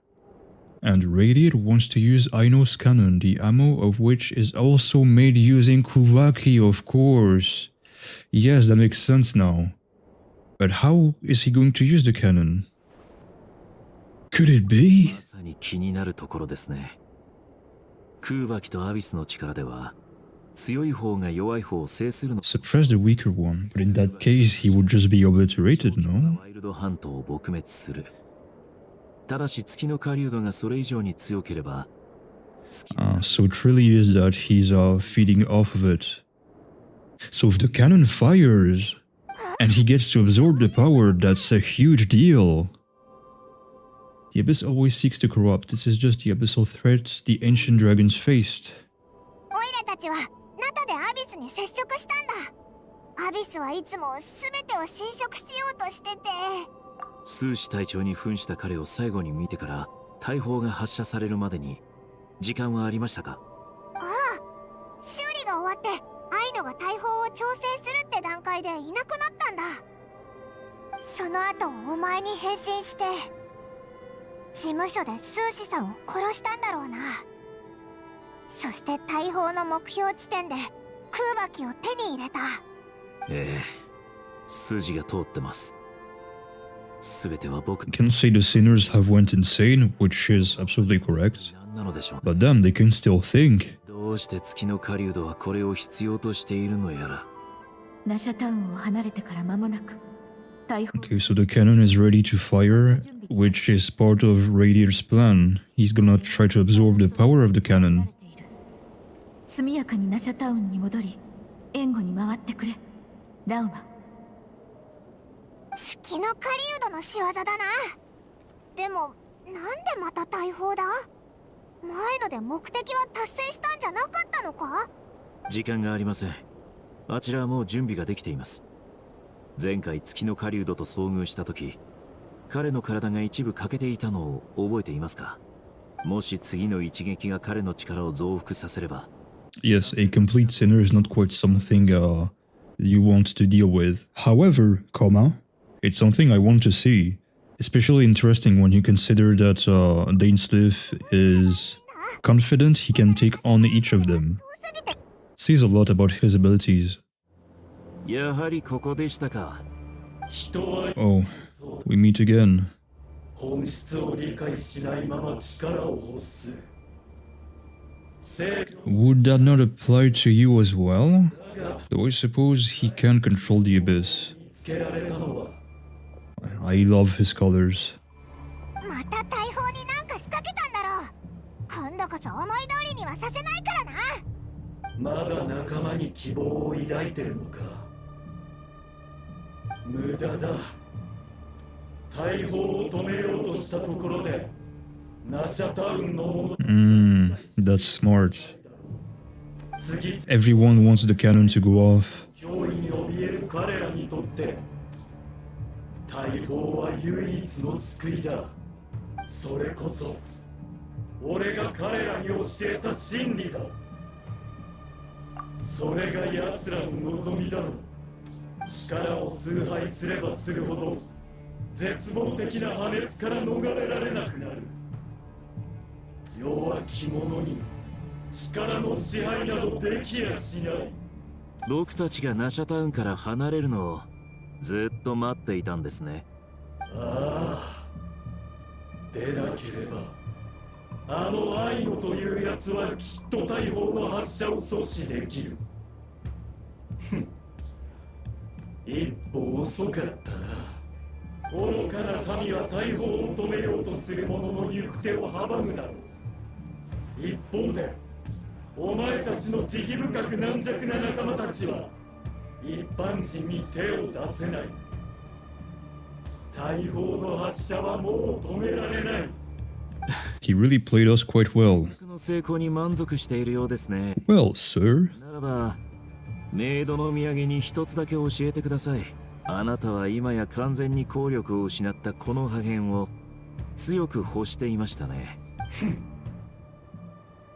And Radiate wants to use Aino's cannon, the ammo of which is also made using Kuvaki, of course. Yes, that makes sense now. But how is he going to use the cannon? Could it be? まさに気になるところですね。空爆とアビスの力では、強い方が弱い方を制するの。Suppress the weaker one, but in that case he would just be obliterated, no? ワイルドハントを撲滅する。ただし月の狩人がそれ以上に強ければ。So it really is that he's feeding off of it. So if the cannon fires and he gets to absorb the power, that's a huge deal. The Abyss always seeks to corrupt. This is just the abyssal threat the ancient dragons faced. オイラたちはナタでアビスに接触したんだ。アビスはいつも全てを侵食しようとしてて。数士隊長に扮した彼を最後に見てから大砲が発射されるまでに時間はありましたか？ああ、修理が終わってアイノが大砲を調整するって段階でいなくなったんだ。その後お前に変身して事務所で数士さんを殺したんだろうな。そして大砲の目標地点で空爆を手に入れた。ええ、筋が通ってます。全ては僕。 Can say the sinners have went insane, which is absolutely correct. But them, they can still think. どうして月の狩人はこれを必要としているのやら。ナシャタウンを離れてから間もなく。Okay, so the cannon is ready to fire, which is part of Radiate's plan. He's gonna try to absorb the power of the cannon. 速やかにナシャタウンに戻り、援護に回ってくれ、ラウマ。月の狩人の仕業だな。でもなんでまた大砲だ？前ので目的は達成したんじゃなかったのか？時間がありません。あちらはもう準備ができています。前回月の狩人と遭遇した時、彼の体が一部欠けていたのを覚えていますか？もし次の一撃が彼の力を増幅させれば。Yes, a complete sinner is not quite something you want to deal with. However, it's something I want to see. Especially interesting when you consider that Dainsliff is confident he can take on each of them. Says a lot about his abilities. やはりここでしたか。 Oh, we meet again. 本質を理解しないまま力を欲す。 Would that not apply to you as well? Though I suppose he can control the abyss. I love his colors. また大砲になんか仕掛けたんだろう。今度こそ思い通りにはさせないからな。まだ仲間に希望を抱いてるのか。無駄だ。大砲を止めようとしたところで、ナシャタウンのもの。That's smart. Everyone wants the cannon to go off. 脅威に怯える彼らにとって、大砲は唯一の救いだ。それこそ、俺が彼らに教えた真理だ。それが奴らの望みだろう。力を崇拝すればするほど、絶望的な破滅から逃れられなくなる。弱き者に力の支配などできやしない。僕たちがナシャタウンから離れるのをずっと待っていたんですね。ああ、でなければあのアイノというやつはきっと大砲の発射を阻止できる。一歩遅かったな。愚かな民は大砲を止めようとする者の行く手を阻むだろう。一方で、お前たちの慈悲深く軟弱な仲間たちは一般人に手を出せない。大砲の発射はもう止められない。 He really played us quite well. の成功に満足しているようですね。Well, sir. ならば、メイドの土産に一つだけ教えてください。あなたは今や完全に効力を失ったこの破片を強く欲していましたね。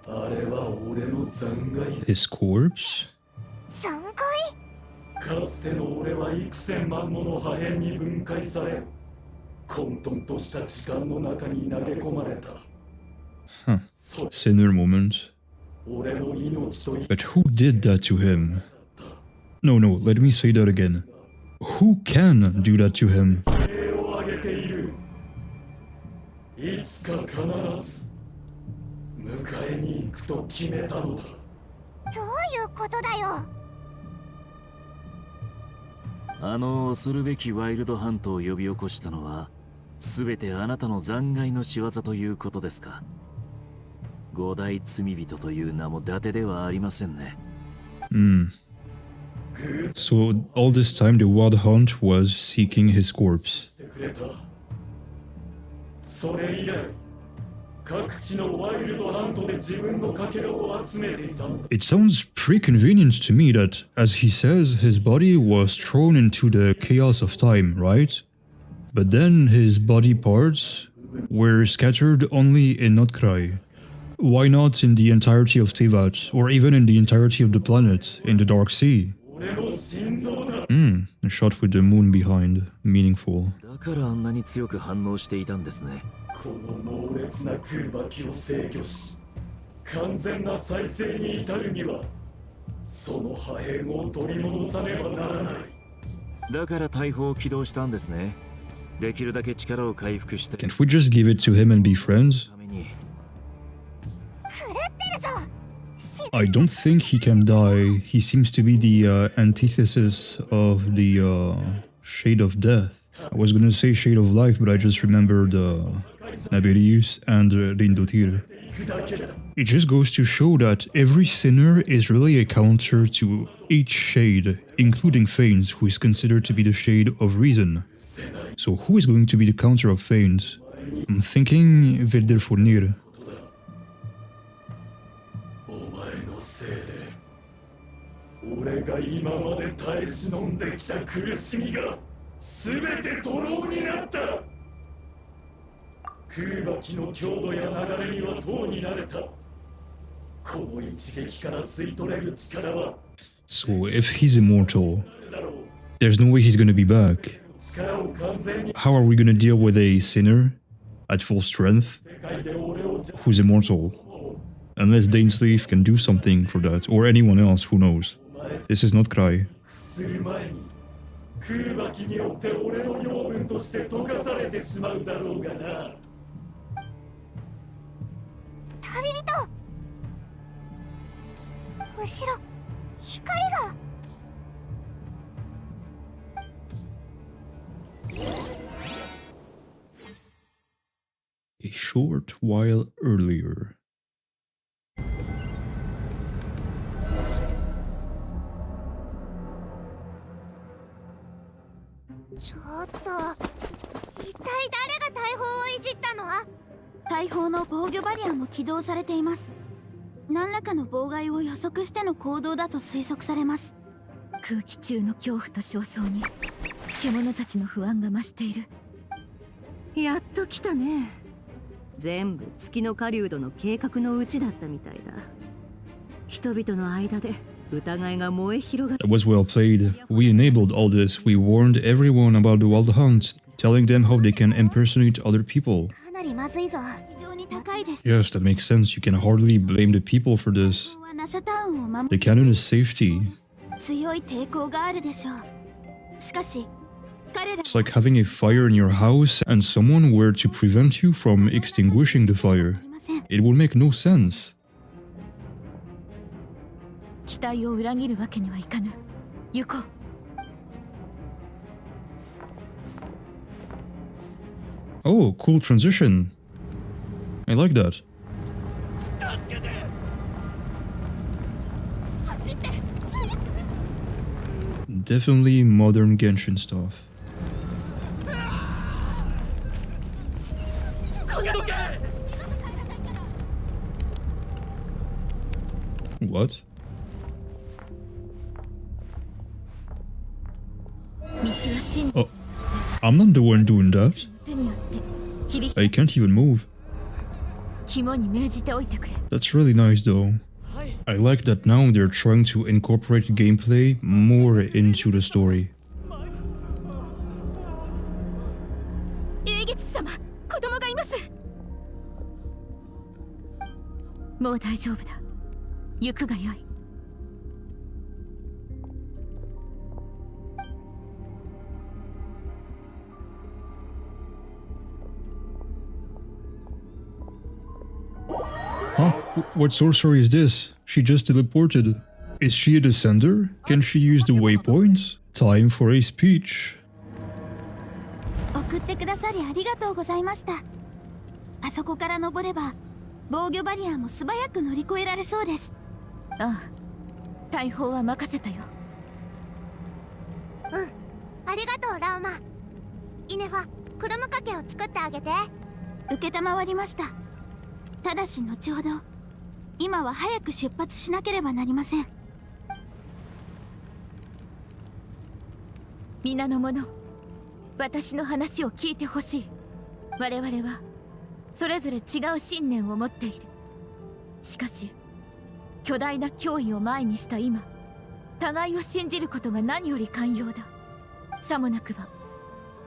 あれは俺の残骸だ。 His corpse? 残骸？かつての俺は幾千万もの破片に分解され、混沌とした時間の中に投げ込まれた。Huh. Sinner moment. 俺の命と。 But who did that to him? No, let me say that again. Who can do that to him? 手を挙げている。いつか必ず迎えに行くと決めたのだ。どういうことだよ。あの恐るべきワイルドハントを呼び起こしたのは全てあなたの残骸の仕業ということですか。五大罪人という名も伊達ではありませんね。So all this time the Wild Hunt was seeking his corpse. それ以来、各地のワイルドハントで自分のかけらを集めていたんだ。 It sounds pretty convenient to me that, as he says, his body was thrown into the chaos of time, right? But then his body parts were scattered only in Nod-Krai. Why not in the entirety of Tevat, or even in the entirety of the planet, in the Dark Sea? A shot with the moon behind. Meaningful. だからあんなに強く反応していたんですね。この猛烈な空爆を制御し、完全な再生に至るには、その破片を取り戻さねばならない。だから大砲を起動したんですね。できるだけ力を回復して。 Can't we just give it to him and be friends? I don't think he can die. He seems to be the antithesis of the Shade of Death. I was gonna say Shade of Life, but I just remembered Naberius and Rindotir. It just goes to show that every sinner is really a counter to each shade, including Fanes, who is considered to be the shade of reason. So who is going to be the counter of Fanes? I'm thinking Vilderfornir. 俺が今まで耐え忍んできた苦しみが全て徒労になった。空爆の強度や流れにはとうになれた。この一撃から吸い取れる力は。 So if he's immortal, there's no way he's gonna be back. How are we gonna deal with a sinner at full strength who's immortal? Unless Dainsleif can do something for that, or anyone else, who knows. This is Nod-Krai. 来るばきによって俺の養分として溶かされてしまうだろうがな。旅人、後ろ光が。A short while earlier. ちょっと、一体誰が大砲をいじったの？大砲の防御バリアも起動されています。何らかの妨害を予測しての行動だと推測されます。空気中の恐怖と焦燥に獣たちの不安が増している。やっと来たね。全部月の狩人の計画のうちだったみたいだ。人々の間で疑いが燃え広がった。 That was well played. We enabled all this. We warned everyone about the wild hunt, telling them how they can impersonate other people. かなりまずいぞ。非常に高いです。 Yes, that makes sense. You can hardly blame the people for this. ナシャタウンを守 The cannon is safety. 強い抵抗があるでしょう。しかし、彼ら It's like having a fire in your house and someone were to prevent you from extinguishing the fire. It would make no sense. 期待を裏切るわけにはいかぬ。行こう。Oh, cool transition. I like that. Definitely modern Genshin stuff. What? Oh, I'm not the one doing that. I can't even move. That's really nice though. I like that now they're trying to incorporate gameplay more into the story. 英月様、子供がいます。もう大丈夫だ。行くがよい。Huh? What sorcery is this? She just teleported. Is she a descender? Can she use the waypoints? Time for a speech. 送ってくださりありがとうございました。あそこから登れば防御バリアも素早く乗り越えられそうです。ああ、大砲は任せたよ。うん、ありがとうラウマ。イネファ、クルムかけを作ってあげて。承りました。ただし後ほど、今は早く出発しなければなりません。皆の者、私の話を聞いてほしい。我々はそれぞれ違う信念を持っている。しかし巨大な脅威を前にした今、互いを信じることが何より寛容だ。さもなくば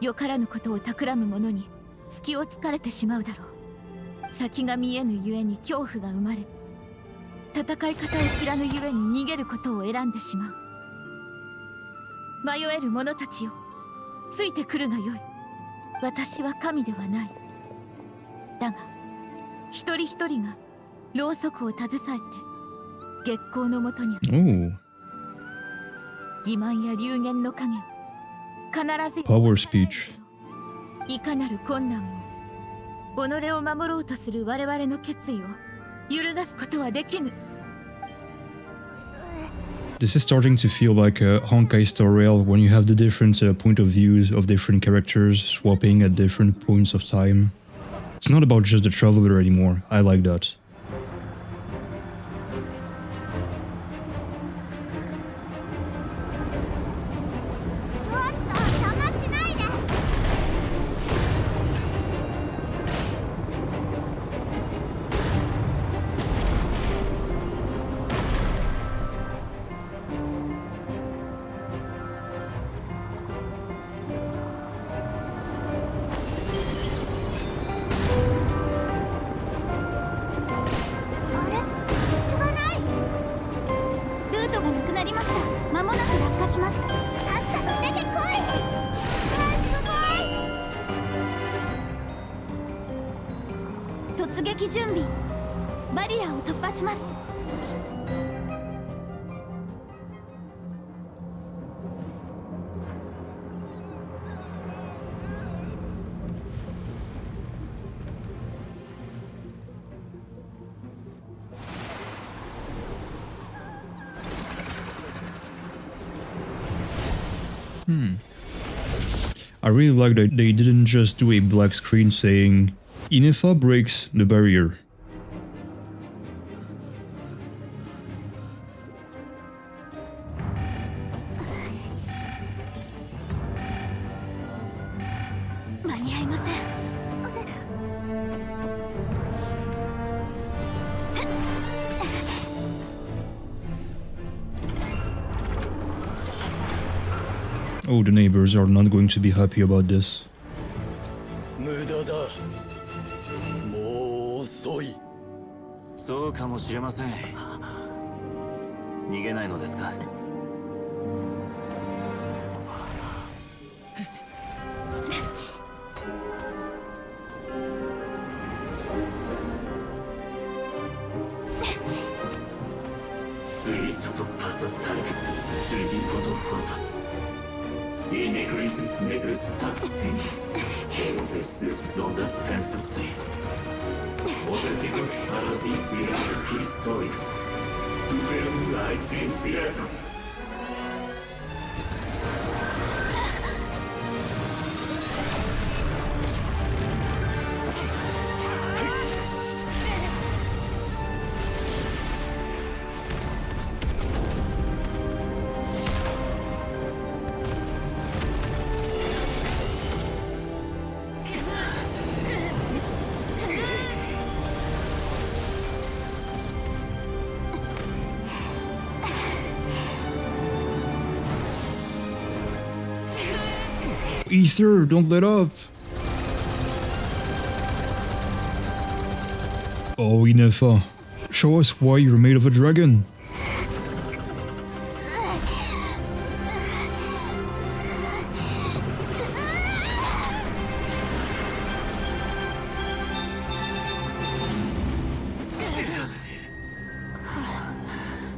よからぬことを企む者に隙をつかれてしまうだろう。先が見えぬゆえに恐怖が生まれ、戦い方を知らぬゆえに逃げることを選んでしまう。迷える者たちよ、ついてくるがよい。私は神ではない。だが一人一人がろうそくを携えて月光のもとに欺瞞や流言の影を必ず Power speech. いかなる困難も己を守ろうとする我々の決意を揺るがすことはできぬ。This is starting to feel like a Honkai Star Rail when you have the different point of views of different characters swapping at different points of time. It's not about just the traveler anymore. I like that. 突撃準備。バリアを突破します。I really like that they didn't just do a black screen saying Inefa breaks the barrier. Oh, the neighbors are not going to be happy about this. 無駄だ。もう遅い。そうかもしれません。逃げないのですか？Ether, don't let up! Oh, Inefa, show us why you're made of a dragon.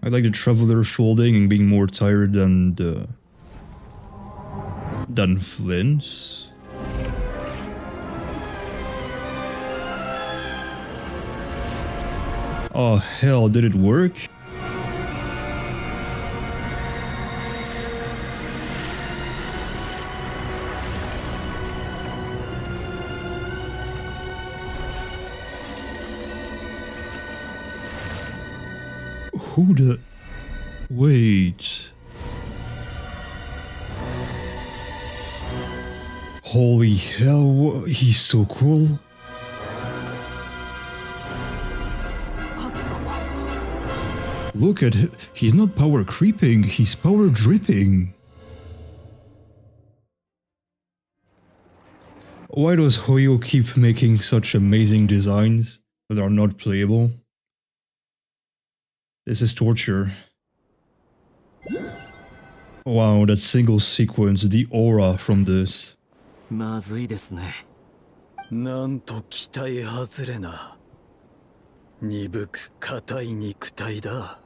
I like the Traveler folding and being more tired than Flins. Oh hell, did it work? Who the... Wait... Holy hell, he's so cool. Look at him, he's not power creeping, he's power dripping. Why does Hoyo keep making such amazing designs that are not playable? This is torture. Wow, that single sequence, the aura from this. まずいですね。なんと期待外れな。鈍く硬い肉体だ。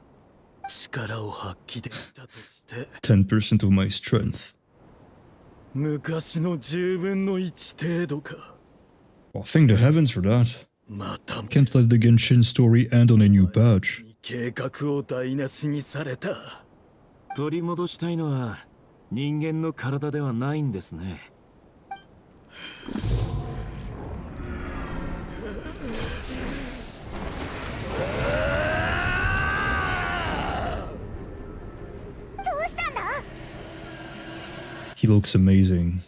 力を発揮できたとして。10% of my strength. 昔の10分の1程度か。Well, thank the heavens for that. Can't let the Genshin story end on a new patch. 計画を台無しにされた。取り戻したいのは人間の体ではないんですね。He looks amazing.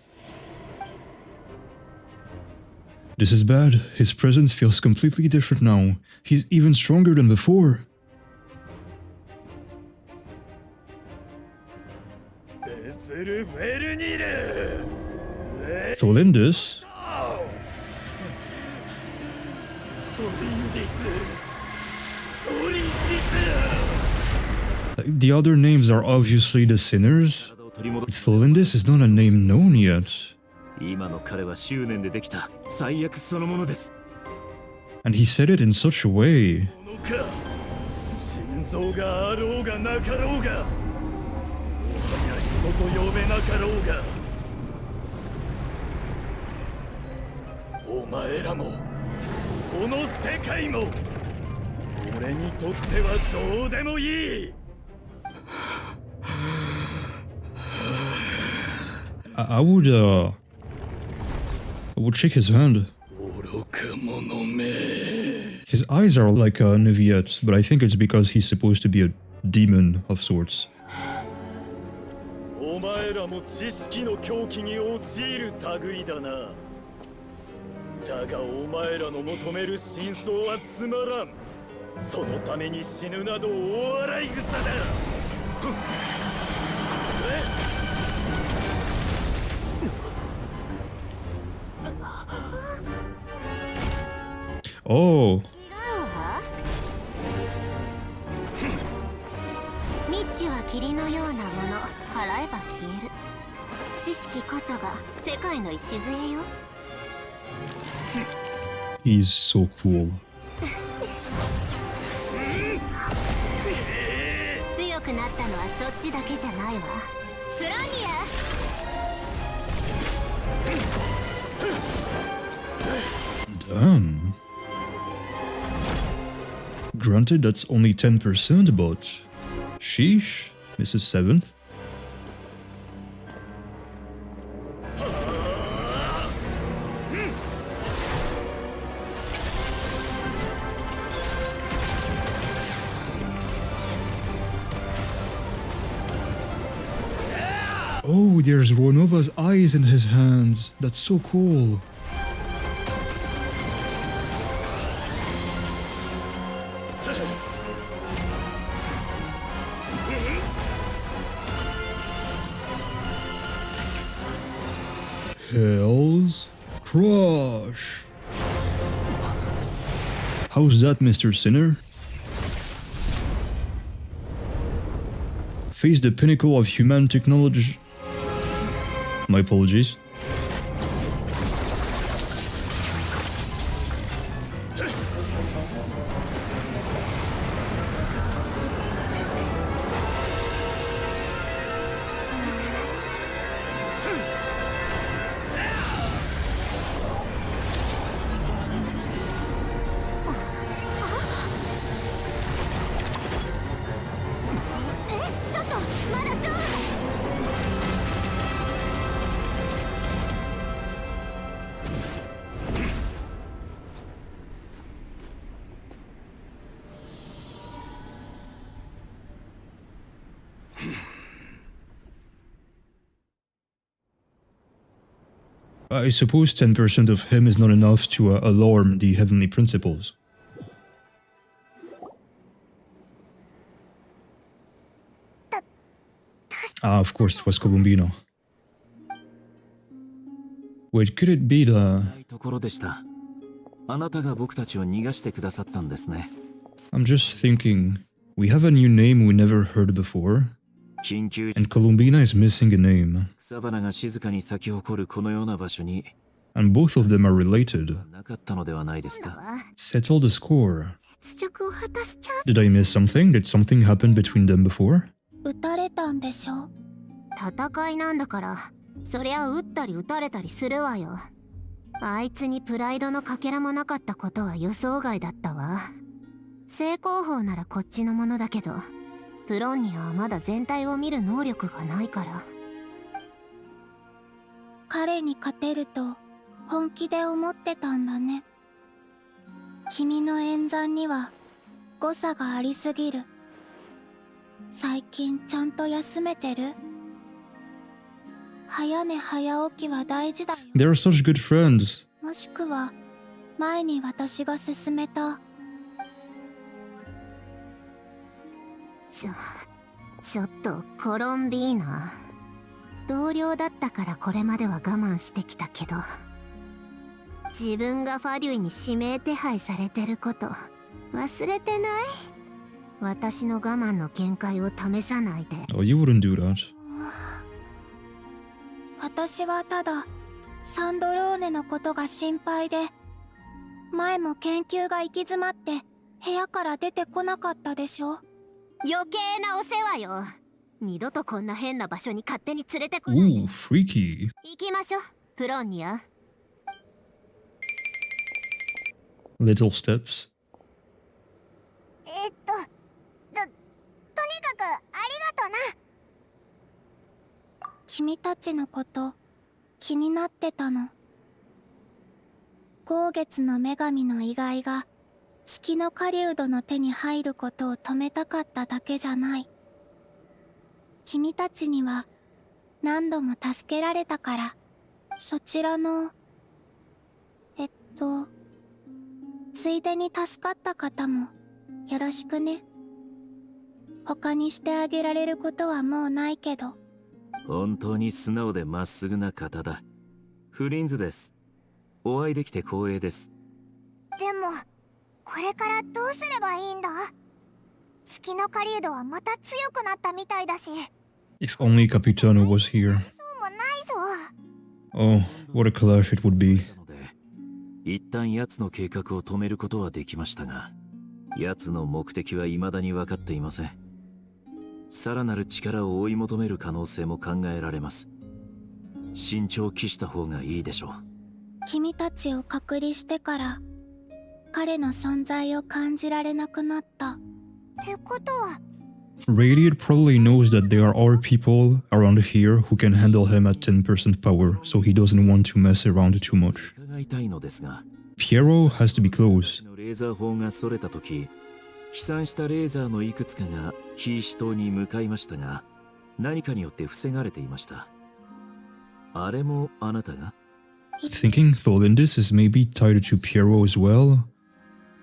This is bad. His presence feels completely different now. He's even stronger than before. Flindis? The other names are obviously the sinners. Flindis is not a name known yet. 今の彼は執念でできた最悪そのものです。And he said it in such a way. 心臓があろうがなかろうが、もはや人と呼べなかろうが、お前らもこの世界も俺にとってはどうでもいい。I would shake his hand. His eyes are like Neviette's, but I think it's because he's supposed to be a demon of sorts. お前らも知識の狂気に陥る類だな。だがお前らの求める真相はつまらん。そのために死ぬなど大笑い草だ。Oh. 未知は霧のようなもの、払えば消える。知識こそが世界の礎よ。He's so cool. 強くなったのはそっちだけじゃないわ。フロニア。Damn. Granted, that's only 10%, but sheesh, Mrs. Seventh. Oh, there's Ronova's eyes in his hands. That's so cool. Hell's Crush. How's that, Mr. Sinner? Face the pinnacle of human technology. My apologies. I suppose 10% of him is not enough to alarm the heavenly principles. Ah, of course, it was Columbina. Wait, could it be the... ところでした。あなたが僕たちを逃がしてくださったんですね。I'm just thinking, we have a new name we never heard before, and Columbina is missing a name. 草花が静かに咲き誇るこのような場所に And both of them are related. なかったのではないですか。Settle the score. Did I miss something? Did something happen between them before? 撃たれたんでしょ。戦いなんだから、そりゃ撃ったり撃たれたりするわよ。あいつにプライドのかけらもなかったことは予想外だったわ。正攻法ならこっちのものだけど、プロンにはまだ全体を見る能力がないから。彼に勝てると本気で思ってたんだね。君の演算には誤差がありすぎる。最近ちゃんと休めてる？早寝早起きは大事だよ。They are such good friends. もしくは前に私が勧めた。ちょっとコロンビーナ。同僚だったからこれまでは我慢してきたけど、自分がファデュイに指名手配されてること忘れてない？私の我慢の限界を試さないで。Oh, you wouldn't do that. 私はただサンドローネのことが心配で前も研究が行き詰まって部屋から出てこなかったでしょ。余計なお世話よ。二度とこんな変な場所に勝手に連れてこない。Ooh, freaky. 行きましょう、プロンニア。Little steps. とにかくありがとな。君たちのこと気になってたの。豪月の女神の遺骸が月の狩人の手に入ることを止めたかっただけじゃない。君たちには何度も助けられたから、そちらのついでに助かった方もよろしくね。他にしてあげられることはもうないけど。本当に素直でまっすぐな方だ。フリンズです。お会いできて光栄です。でもこれからどうすればいいんだ？月の狩人はまた強くなったみたいだし。 If only Capitano was here. そうもないぞ。 Oh, what a clash it would be. 一旦奴の計画を止めることはできましたが、奴の目的は未だに分かっていません。さらなる力を追い求める可能性も考えられます。慎重を期した方がいいでしょう。君たちを隔離してから彼の存在を感じられなくなった。ってことは Radiant probably knows that there are people around here who can handle him at 10% power, so he doesn't want to mess around too much. 伺いたいのですが、 Piero has to be close. レーザー砲が逸れた時、飛散したレーザーのいくつかが非死島に向かいましたが、何かによって防がれていました。あれもあなたが？ Thinking Tholindis is maybe tied to Piero as well.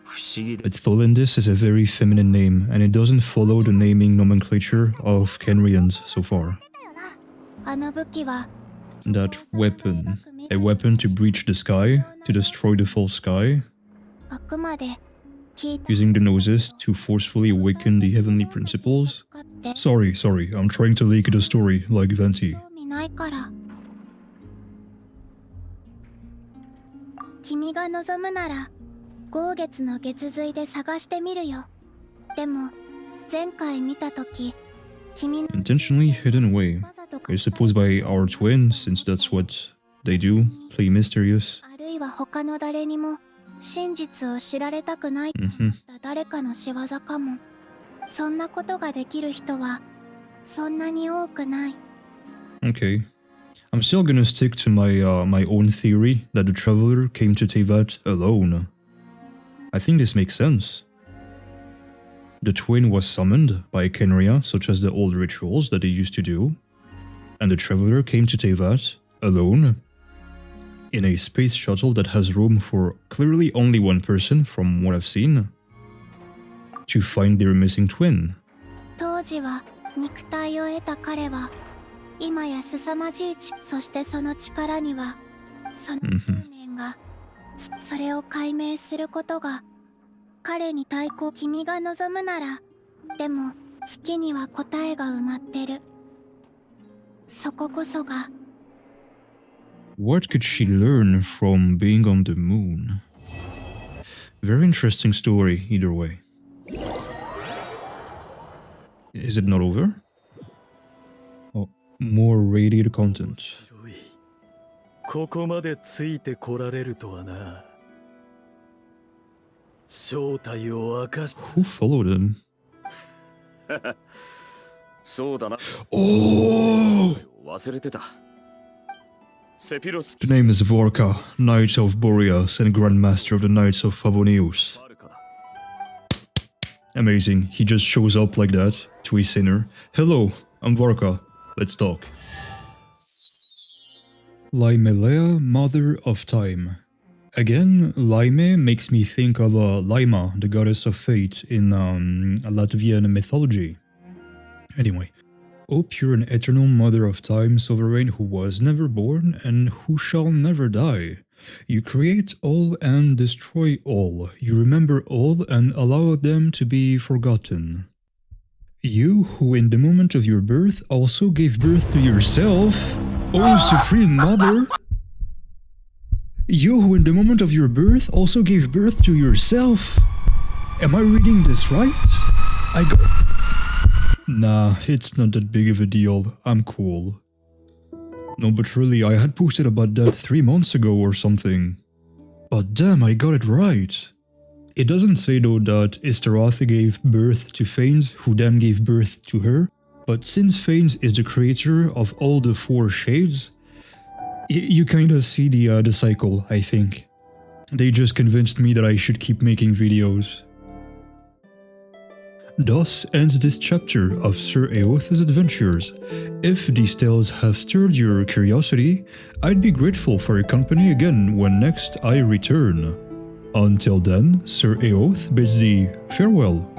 But Tholindis is a very feminine name, and it doesn't follow the naming nomenclature of Kenrians so far. あの武器は That weapon, a weapon to breach the sky, to destroy the false sky, あくまで聞いた using the noses to forcefully awaken the heavenly principles. Sorry, I'm trying to leak the story like Venti. 興味ないから。君が望むなら豪月の月髄で探してみるよ。でも前回見たとき、君の Intentionally hidden away. I suppose by our twin, since that's what they do, play mysterious. あるいは他の誰にも真実を知られたくないと思った誰かの仕業かも。そんなことができる人はそんなに多くない。 Okay. I'm still gonna stick to my own theory that the traveler came to Tevat alone. I think this makes sense. The twin was summoned by Kenria, such as the old rituals that they used to do, and the traveler came to Tevat alone in a space shuttle that has room for clearly only one person from what I've seen to find their missing twin. 当時は肉体を得た彼は今や凄まじいそしてその力にはその執念がそれを解明することが彼に対抗。君が望むならでも月には答えが埋まってる。そここそが What could she learn from being on the moon? Very interesting story, either way. Is it not over? Oh, more radiated content. ここまでついてこられるとはな。正体を明かし Who followed him? そうだな。Oh! 忘れてた。セピロス The name is Varka, Knight of Boreas and Grandmaster of the Knights of Favonius. Amazing, he just shows up like that to a sinner. Hello, I'm Varka. Let's talk. Laimelea, Mother of Time. Again, Laime makes me think of Laima, the goddess of fate in Latvian mythology. Anyway, O pure and eternal Mother of Time, sovereign who was never born and who shall never die. You create all and destroy all. You remember all and allow them to be forgotten. You who in the moment of your birth also gave birth to yourself, O Supreme Mother! You who in the moment of your birth also gave birth to yourself. Am I reading this right? Nah, it's not that big of a deal. I'm cool. No, but really, I had posted about that 3 months ago or something. But damn, I got it right. It doesn't say though that Istaroth gave birth to Phanes, who then gave birth to her. But since Phanes is the creator of all the 4 shades, you kinda see the cycle, I think. They just convinced me that I should keep making videos. Thus ends this chapter of Sir Aoth's adventures. If these tales have stirred your curiosity, I'd be grateful for your company again when next I return. Until then, Sir Aoth bids thee farewell.